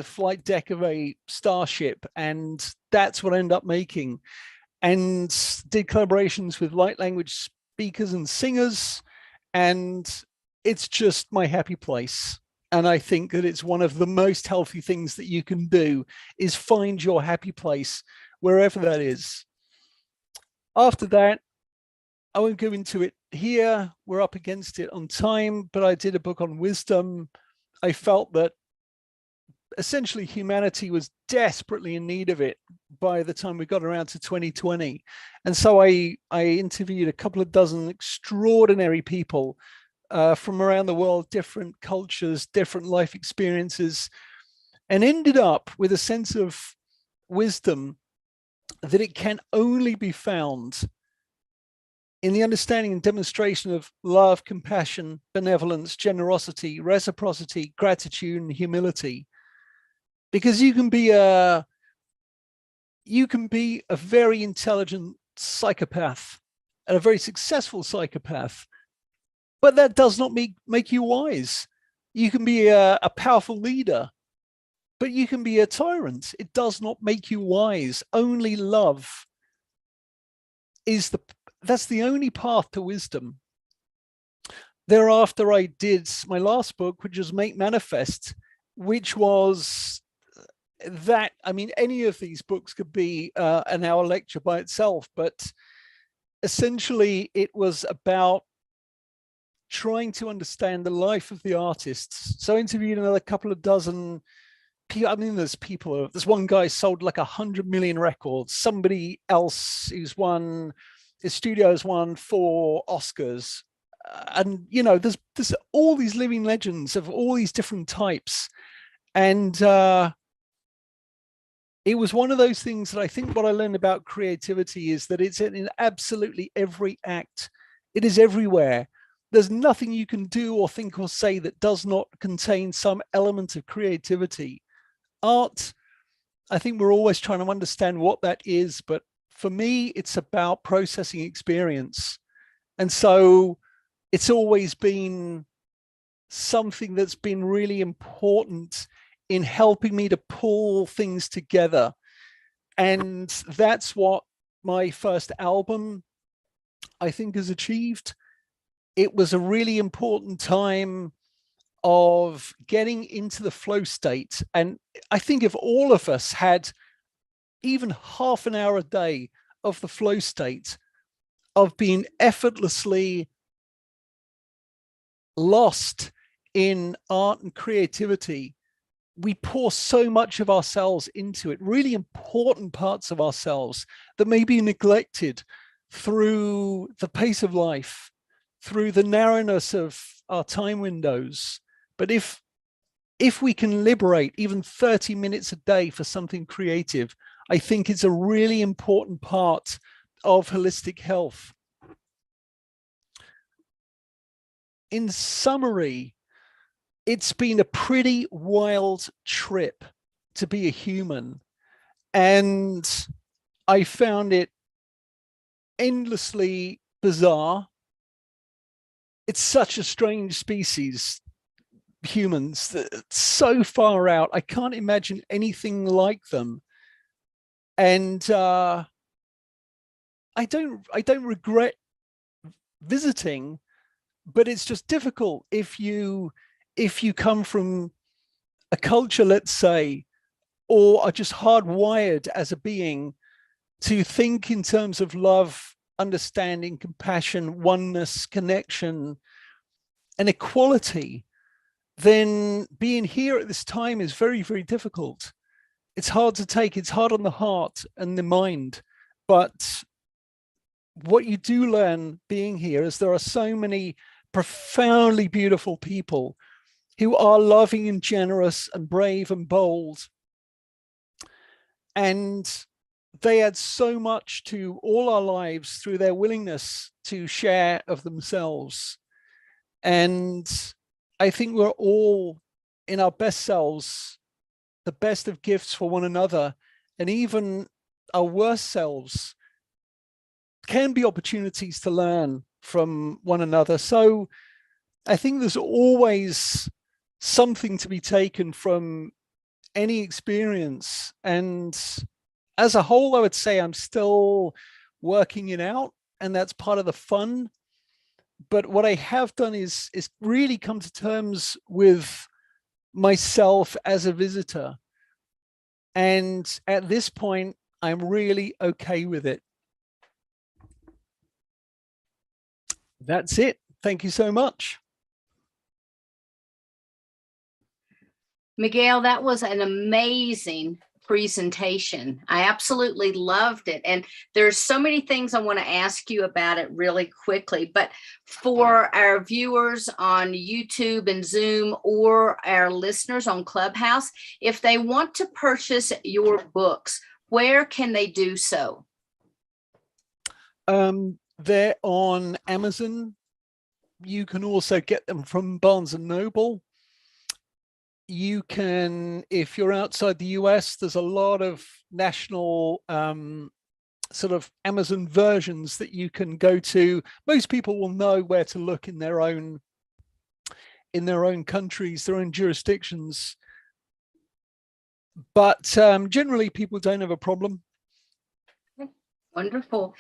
Speaker 2: flight deck of a starship, and that's what I ended up making. And did collaborations with light language speakers and singers, and it's just my happy place. And I think that it's one of the most healthy things that you can do, is find your happy place wherever that is. After that, I won't go into it here. We're up against it on time, but I did a book on wisdom. I felt that essentially humanity was desperately in need of it by the time we got around to 2020. And so I interviewed a couple of dozen extraordinary people from around the world, different cultures, different life experiences, and ended up with a sense of wisdom that it can only be found in the understanding and demonstration of love, compassion, benevolence, generosity, reciprocity, gratitude, and humility. Because you can be a very intelligent psychopath and a very successful psychopath, but that does not make you wise. You can be a powerful leader, but you can be a tyrant. It does not make you wise. Only love that's the only path to wisdom. Thereafter, I did my last book, which was Make Manifest, which was that, I mean, any of these books could be an hour lecture by itself, but essentially it was about trying to understand the life of the artists. So I interviewed another couple of dozen people. I mean, there's one guy sold like 100 million records. Somebody else his studio has won 4 Oscars. And, you know, there's all these living legends of all these different types. And it was one of those things that I think what I learned about creativity is that it's in absolutely every act. It is everywhere. There's nothing you can do or think or say that does not contain some element of creativity. Art, I think we're always trying to understand what that is, but for me, it's about processing experience. And so it's always been something that's been really important in helping me to pull things together. And that's what my first album, I think, has achieved. It was a really important time of getting into the flow state. And I think if all of us had even half an hour a day of the flow state, of being effortlessly lost in art and creativity, we pour so much of ourselves into it, really important parts of ourselves that may be neglected through the pace of life, through the narrowness of our time windows. But if we can liberate even 30 minutes a day for something creative, I think it's a really important part of holistic health. In summary, it's been a pretty wild trip to be a human. And I found it endlessly bizarre. It's such a strange species, humans, so far out. I can't imagine anything like them. And I don't regret visiting, but it's just difficult if you come from a culture, let's say, or are just hardwired as a being to think in terms of love, understanding, compassion, oneness, connection, and equality, then being here at this time is very, very difficult. It's hard to take. It's hard on the heart and the mind. But what you do learn being here is there are so many profoundly beautiful people who are loving and generous and brave and bold. And they add so much to all our lives through their willingness to share of themselves. And I think we're all in our best selves, the best of gifts for one another, and even our worst selves can be opportunities to learn from one another. So I think there's always something to be taken from any experience. And as a whole, I would say I'm still working it out, and that's part of the fun. But what I have done is really come to terms with myself as a visitor. And at this point, I'm really okay with it. That's it. Thank you so much.
Speaker 1: Miguel, that was an amazing presentation. I absolutely loved it. And there's so many things I want to ask you about it really quickly. But for our viewers on YouTube and Zoom, or our listeners on Clubhouse, if they want to purchase your books, where can they do so?
Speaker 2: They're on Amazon. You can also get them from Barnes and Noble. You can, if you're outside the US, there's a lot of national sort of Amazon versions that you can go to. Most people will know where to look in their own countries, their own jurisdictions. But generally, people don't have a problem.
Speaker 1: Wonderful.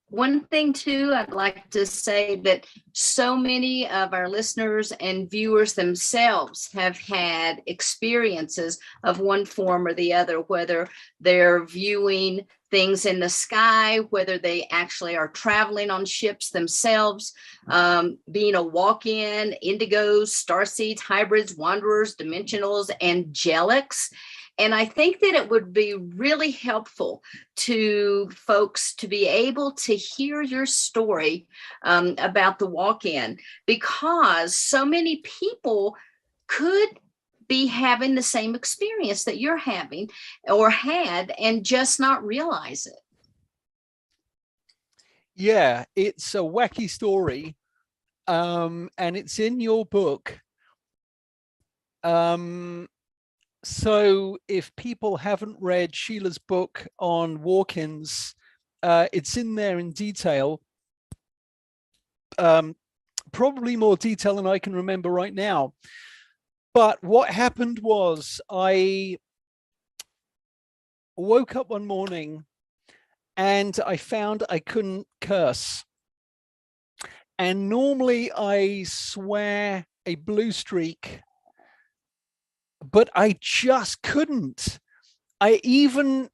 Speaker 1: One thing too, I'd like to say that so many of our listeners and viewers themselves have had experiences of one form or the other, whether they're viewing things in the sky, whether they actually are traveling on ships themselves, being a walk-in, indigos, starseeds, hybrids, wanderers, dimensionals, angelics. And I think that it would be really helpful to folks to be able to hear your story about the walk-in, because so many people could be having the same experience that you're having or had and just not realize it.
Speaker 2: Yeah, it's a wacky story, and it's in your book. So if people haven't read Sheila's book on walk-ins, it's in there in detail, probably more detail than I can remember right now. But what happened was I woke up one morning and I found I couldn't curse. And normally I swear a blue streak, but I just couldn't. I even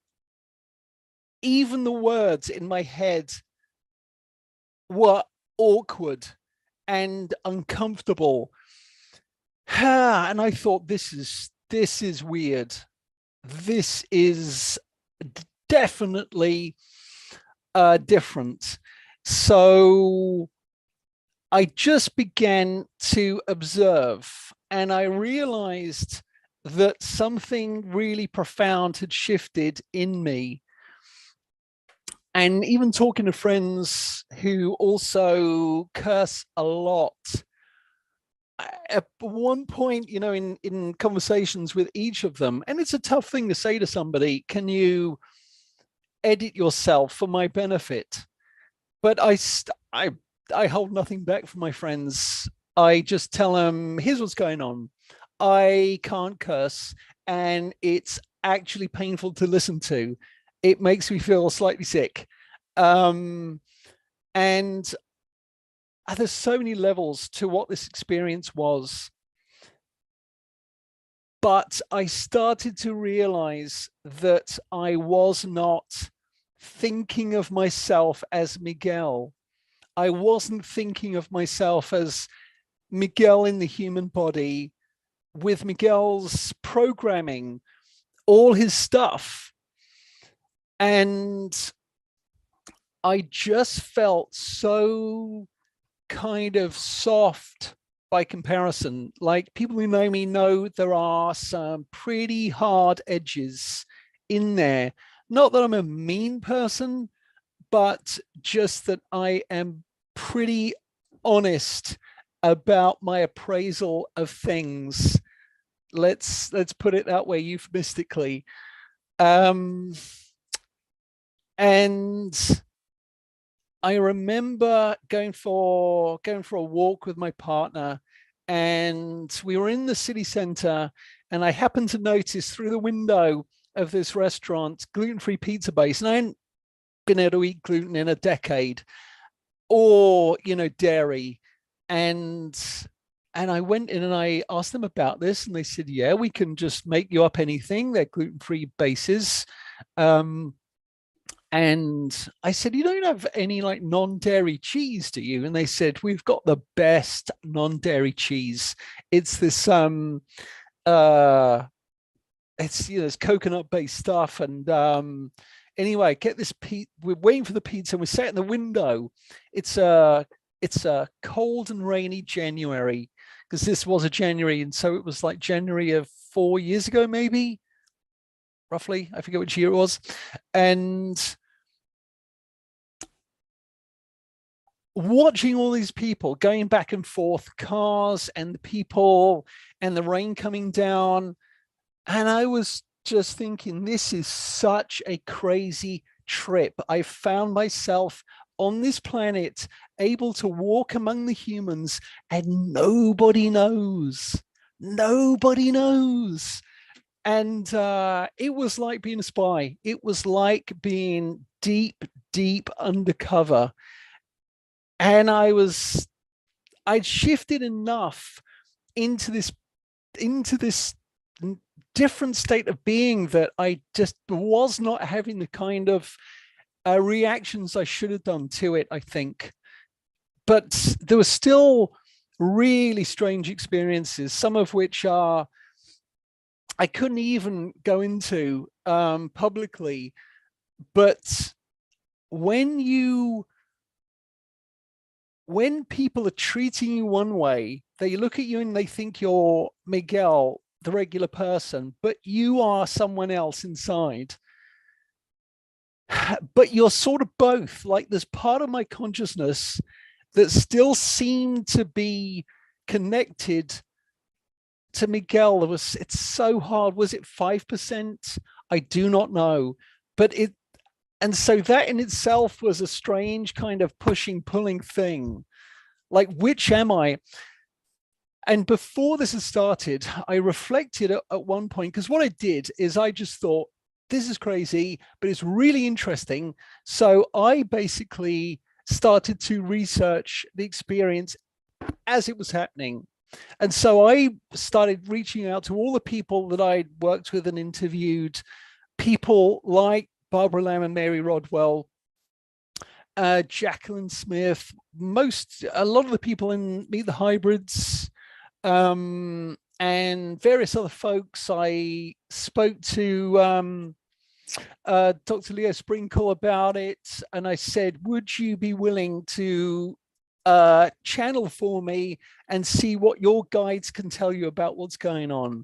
Speaker 2: the words in my head were awkward and uncomfortable. And I thought, this is weird. This is definitely different. So I just began to observe, and I realized that something really profound had shifted in me. And even talking to friends who also curse a lot, at one point, you know, in conversations with each of them, and it's a tough thing to say to somebody, can you edit yourself for my benefit? But I hold nothing back from my friends. I just tell them, here's what's going on. I can't curse, and it's actually painful to listen to. It makes me feel slightly sick. And there's so many levels to what this experience was. But I started to realize that I was not thinking of myself as Miguel. I wasn't thinking of myself as Miguel in the human body with Miguel's programming, all his stuff. And I just felt so kind of soft by comparison. Like, people who know me know there are some pretty hard edges in there. Not that I'm a mean person, but just that I am pretty honest about my appraisal of things. Let's put it that way, euphemistically. And I remember going for a walk with my partner, and we were in the city center, and I happened to notice through the window of this restaurant gluten-free pizza base, and I hadn't been able to eat gluten in a decade, or, you know, dairy. And I went in and I asked them about this, and they said, yeah, we can just make you up anything. They're gluten-free bases. And I said, you don't have any like non-dairy cheese, do you? And they said, we've got the best non-dairy cheese. It's this it's, you know, it's coconut-based stuff. And anyway, get this we're waiting for the pizza, and we sat in the window. It's a cold and rainy January, because this was a January, and so it was like January of 4 years ago, maybe, roughly. I forget which year it was. And watching all these people going back and forth, cars and the people and the rain coming down. And I was just thinking, this is such a crazy trip. I found myself on this planet, able to walk among the humans, and nobody knows. Nobody knows. And it was like being a spy. It was like being deep, deep undercover. And I'd shifted enough into this different state of being that I just was not having the kind of reactions I should have done to it, I think. But there were still really strange experiences, some of which I couldn't even go into publicly. But when people are treating you one way, they look at you and they think you're Miguel, the regular person, but you are someone else inside. But you're sort of both. Like, there's part of my consciousness that still seemed to be connected to Miguel. It's so hard. Was it 5%? I do not know. But and so that in itself was a strange kind of pushing, pulling thing. Like, which am I? And before this has started, I reflected at one point, because what I did is I just thought, this is crazy, but it's really interesting. So I basically started to research the experience as it was happening. And so I started reaching out to all the people that I'd worked with and interviewed, people like Barbara Lamb and Mary Rodwell, Jacqueline Smith, a lot of the people in Meet the Hybrids, and various other folks. I spoke to Dr. Leo Sprinkle about it, and I said, would you be willing to channel for me and see what your guides can tell you about what's going on?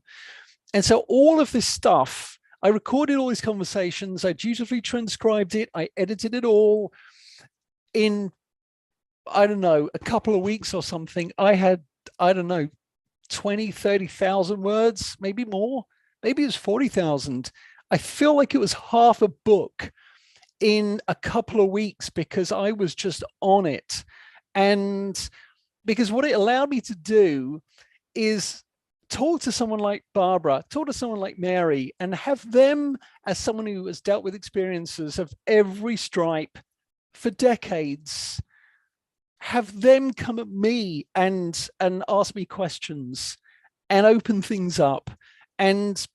Speaker 2: And so all of this stuff, I recorded all these conversations, I dutifully transcribed it, I edited it all. In, I don't know, a couple of weeks or something, I had, I don't know, 20, 30,000 words, maybe more, maybe it was 40,000. I feel like it was half a book in a couple of weeks because I was just on it. And because what it allowed me to do is talk to someone like Barbara, talk to someone like Mary, and have them, as someone who has dealt with experiences of every stripe for decades, have them come at me and ask me questions and open things up. And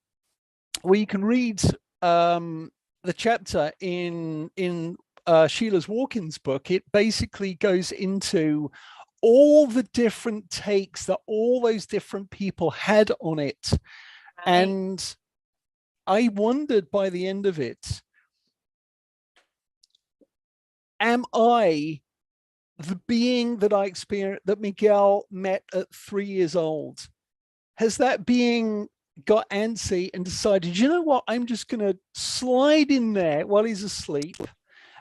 Speaker 2: where you can read the chapter in Sheila's Walk-ins book, it basically goes into all the different takes that all those different people had on it. Right. And I wondered by the end of it, am I the being that I experienced, that Miguel met at 3 years old? Has that being got antsy and decided, you know what, I'm just going to slide in there while he's asleep,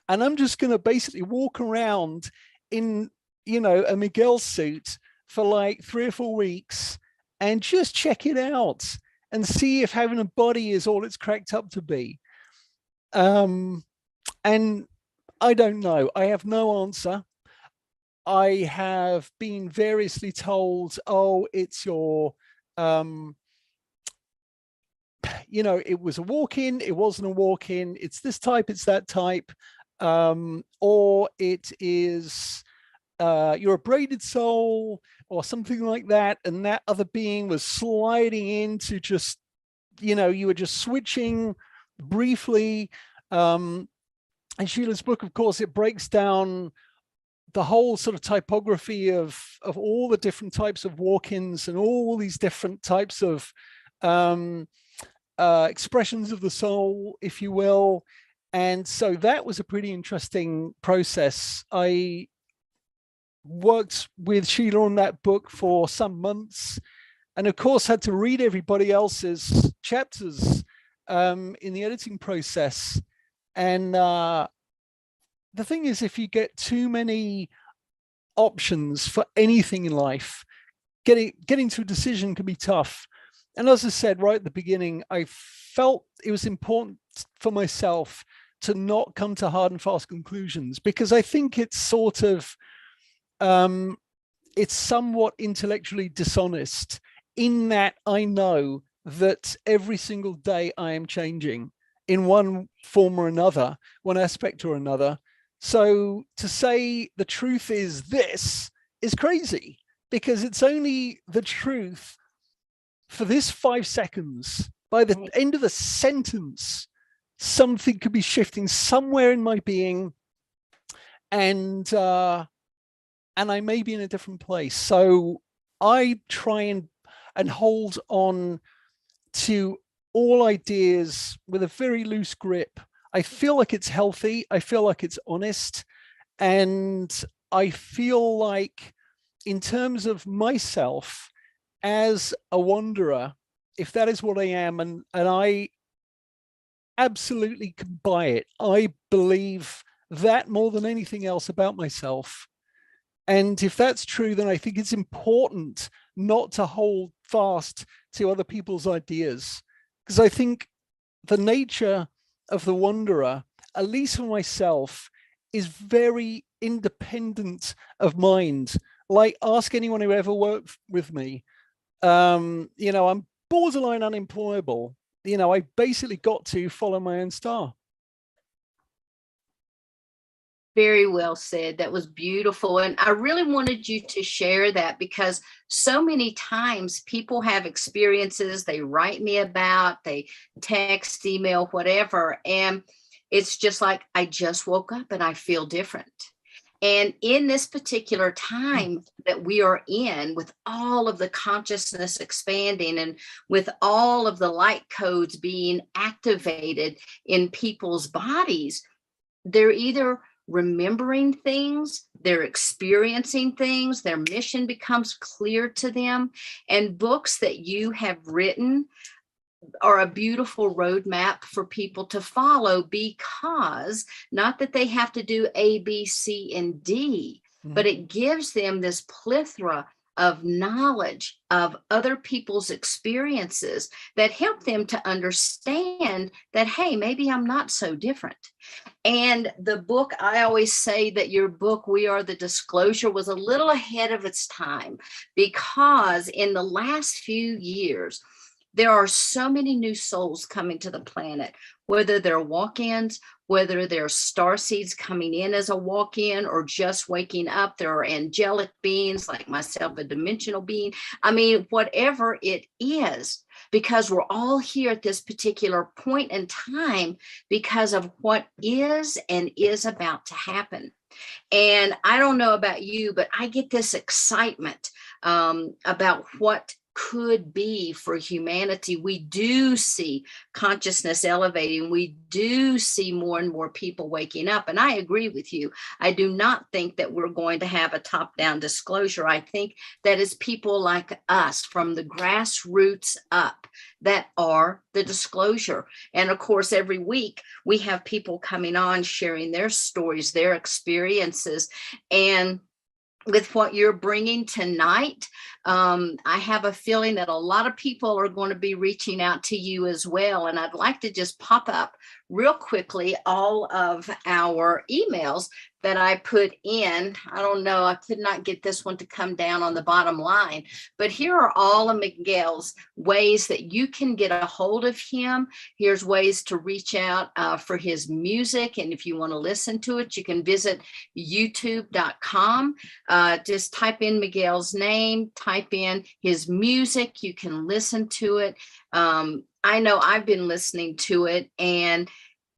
Speaker 2: and I'm just going to basically walk around in, you know, a Miguel suit for like 3 or 4 weeks and just check it out and see if having a body is all it's cracked up to be? And I don't know. I have no answer. I have been variously told, oh, it's your, you know, it was a walk-in, it wasn't a walk-in, it's this type, it's that type, or it is, you're a braided soul or something like that, and that other being was sliding into just, you know, you were just switching briefly. And Sheila's book, of course, it breaks down the whole sort of typography of all the different types of walk-ins and all these different types of expressions of the soul, if you will. And so that was a pretty interesting process. I worked with Sheila on that book for some months, and of course had to read everybody else's chapters in the editing process. And the thing is, if you get too many options for anything in life, getting to a decision can be tough. And as I said right at the beginning, I felt it was important for myself to not come to hard and fast conclusions, because I think it's sort of, it's somewhat intellectually dishonest in that I know that every single day I am changing in one form or another, one aspect or another. So to say the truth is this is crazy, because it's only the truth for this 5 seconds. By the end of the sentence, something could be shifting somewhere in my being, and I may be in a different place. So I try and hold on to all ideas with a very loose grip. I feel like it's healthy. I feel like it's honest. And I feel like, in terms of myself as a wanderer, if that is what I am, and I absolutely can buy it, I believe that more than anything else about myself. And if that's true, then I think it's important not to hold fast to other people's ideas, because I think the nature of the wanderer, at least for myself, is very independent of mind. Like, ask anyone who ever worked with me. I'm borderline unemployable. I basically got to follow my own star.
Speaker 1: Very well said. That was beautiful. And I really wanted you to share that, because so many times people have experiences they write me about, they text, email, whatever. And it's just like, I just woke up and I feel different. And in this particular time that we are in, with all of the consciousness expanding and with all of the light codes being activated in people's bodies, they're either remembering things, they're experiencing things, their mission becomes clear to them. And books that you have written are a beautiful roadmap for people to follow, because not that they have to do A, B, C, and D, but it gives them this plethora of knowledge of other people's experiences that help them to understand that, hey, maybe I'm not so different. And the book, I always say that your book, We Are the Disclosure, was a little ahead of its time, because in the last few years, there are so many new souls coming to the planet, whether they're walk-ins, whether they're star seeds coming in as a walk-in, or just waking up. There are angelic beings like myself, a dimensional being. I mean, whatever it is, because we're all here at this particular point in time because of what is and is about to happen. And I don't know about you, but I get this excitement about what could be for humanity. We do see consciousness elevating. We do see more and more people waking up. And I agree with you. I do not think that we're going to have a top-down disclosure. I think that it's people like us from the grassroots up that are the disclosure. And of course, every week we have people coming on sharing their stories, their experiences. And with what you're bringing tonight, I have a feeling that a lot of people are going to be reaching out to you as well. And I'd like to just pop up real quickly all of our emails that I put in. I don't know, I could not get this one to come down on the bottom line, but here are all of Miguel's ways that you can get a hold of him. Here's ways to reach out for his music. And if you want to listen to it, you can visit youtube.com. Just type in Miguel's name, type in his music. You can listen to it. I know I've been listening to it, and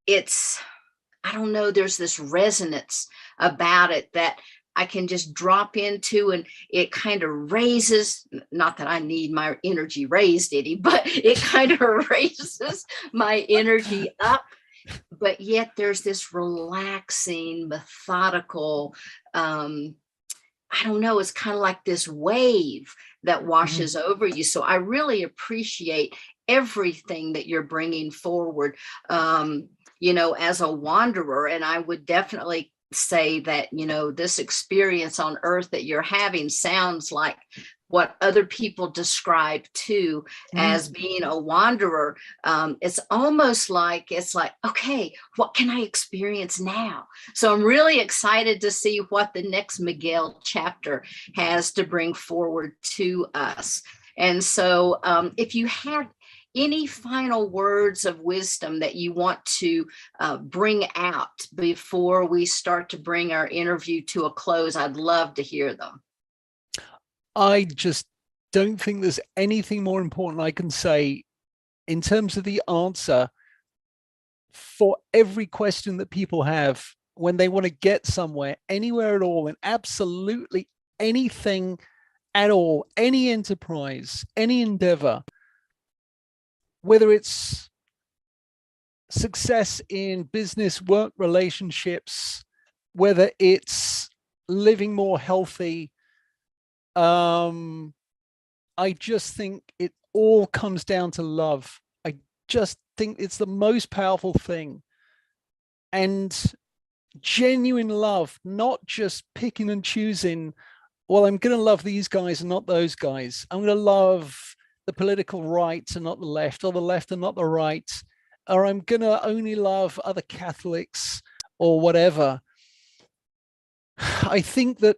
Speaker 1: I don't know, there's this resonance about it that I can just drop into, and it kind of raises, not that I need my energy raised any, but it kind of raises my energy up. But yet there's this relaxing, methodical, I don't know, it's kind of like this wave that washes over you. So I really appreciate everything that you're bringing forward, as a wanderer. And I would definitely say that, this experience on Earth that you're having sounds like what other people describe too as being a wanderer. It's almost like, okay, what can I experience now? So I'm really excited to see what the next Miguel chapter has to bring forward to us. And so if you had any final words of wisdom that you want to bring out before we start to bring our interview to a close? I'd love to hear them.
Speaker 2: I just don't think there's anything more important I can say in terms of the answer for every question that people have when they want to get somewhere, anywhere at all, and absolutely anything at all, any enterprise, any endeavor, whether it's success in business, work, relationships, whether it's living more healthy. I just think it all comes down to love. I just think it's the most powerful thing. And genuine love, not just picking and choosing, well, I'm going to love these guys and not those guys. I'm going to love the political right and not the left, or the left and not the right, or I'm going to only love other Catholics or whatever. I think that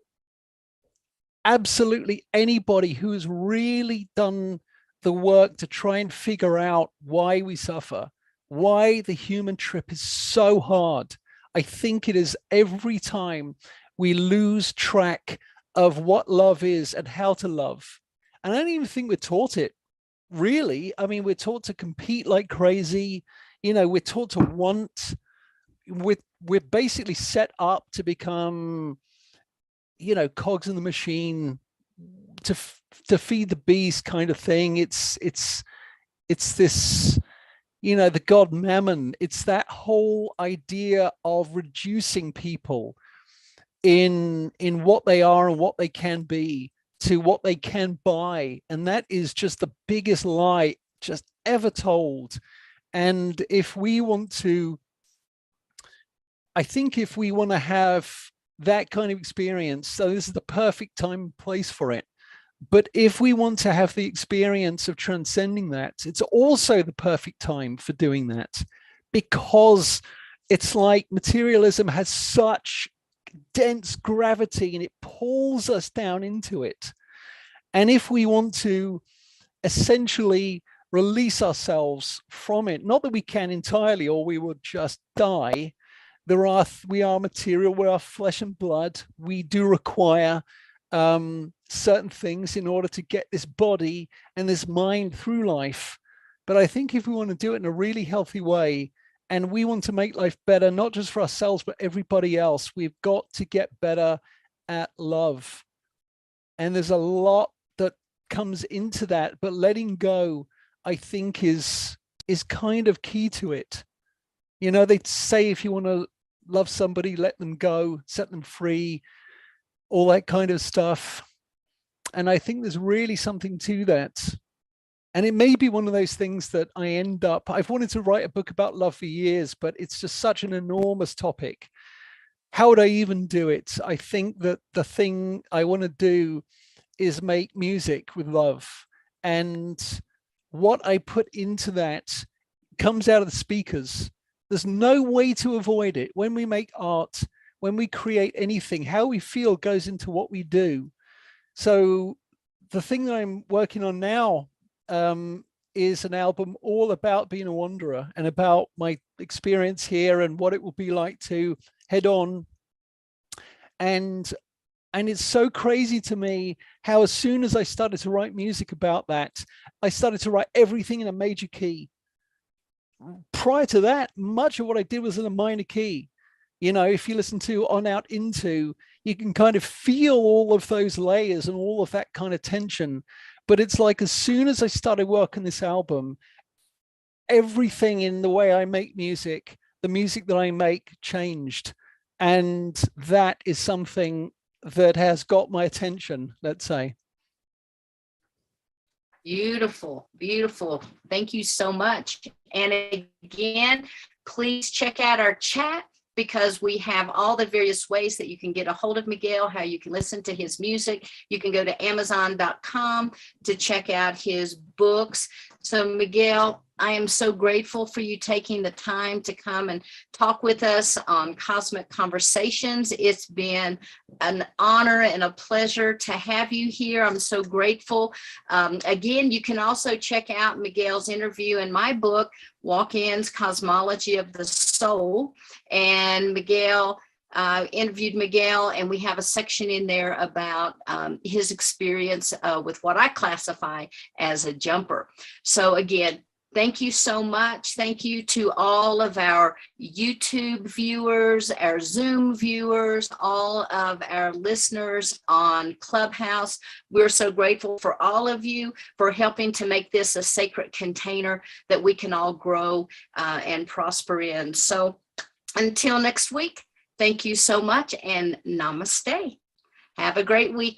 Speaker 2: absolutely anybody who has really done the work to try and figure out why we suffer, why the human trip is so hard, I think it is every time we lose track of what love is and how to love. And I don't even think we're taught it, really. I mean, we're taught to compete like crazy. You know, we're taught to want, we're basically set up to become, you know, cogs in the machine to feed the beast kind of thing. It's this, you know, the god Mammon. It's that whole idea of reducing people in what they are and what they can be to what they can buy, and that is just the biggest lie just ever told. And if we want to, I think if we want to have that kind of experience, so this is the perfect time and place for it. But if we want to have the experience of transcending that, it's also the perfect time for doing that, because it's like materialism has such dense gravity and it pulls us down into it. And if we want to essentially release ourselves from it, not that we can entirely or we would just die, we are material, we are flesh and blood. We do require certain things in order to get this body and this mind through life. But I think if we want to do it in a really healthy way, and we want to make life better, not just for ourselves, but everybody else, we've got to get better at love. And there's a lot that comes into that, but letting go, I think, is kind of key to it. You know, they say if you want to love somebody, let them go, set them free, all that kind of stuff. And I think there's really something to that. And it may be one of those things that I've wanted to write a book about love for years, but it's just such an enormous topic. How would I even do it? I think that the thing I want to do is make music with love. And what I put into that comes out of the speakers. There's no way to avoid it. When we make art, when we create anything, how we feel goes into what we do. So the thing that I'm working on now is an album all about being a wanderer and about my experience here and what it will be like to head on. And it's so crazy to me how as soon as I started to write music about that, I started to write everything in a major key. Prior to that, much of what I did was in a minor key. You know, if you listen to On Out Into, you can kind of feel all of those layers and all of that kind of tension. But it's like as soon as I started working this album, everything in the way I make music, the music that I make changed. And that is something that has got my attention, let's say.
Speaker 1: Beautiful, beautiful. Thank you so much. And again, please check out our chat, because we have all the various ways that you can get a hold of Miguel, how you can listen to his music. You can go to Amazon.com to check out his books. So Miguel, I am so grateful for you taking the time to come and talk with us on Cosmic Conversations. It's been an honor and a pleasure to have you here. I'm so grateful. Again, you can also check out Miguel's interview in my book, Walk-Ins, Cosmology of the Soul. And Miguel interviewed Miguel, and we have a section in there about his experience with what I classify as a jumper. So again, thank you so much. Thank you to all of our YouTube viewers, our Zoom viewers, all of our listeners on Clubhouse. We're so grateful for all of you for helping to make this a sacred container that we can all grow and prosper in. So until next week, thank you so much, and namaste. Have a great weekend.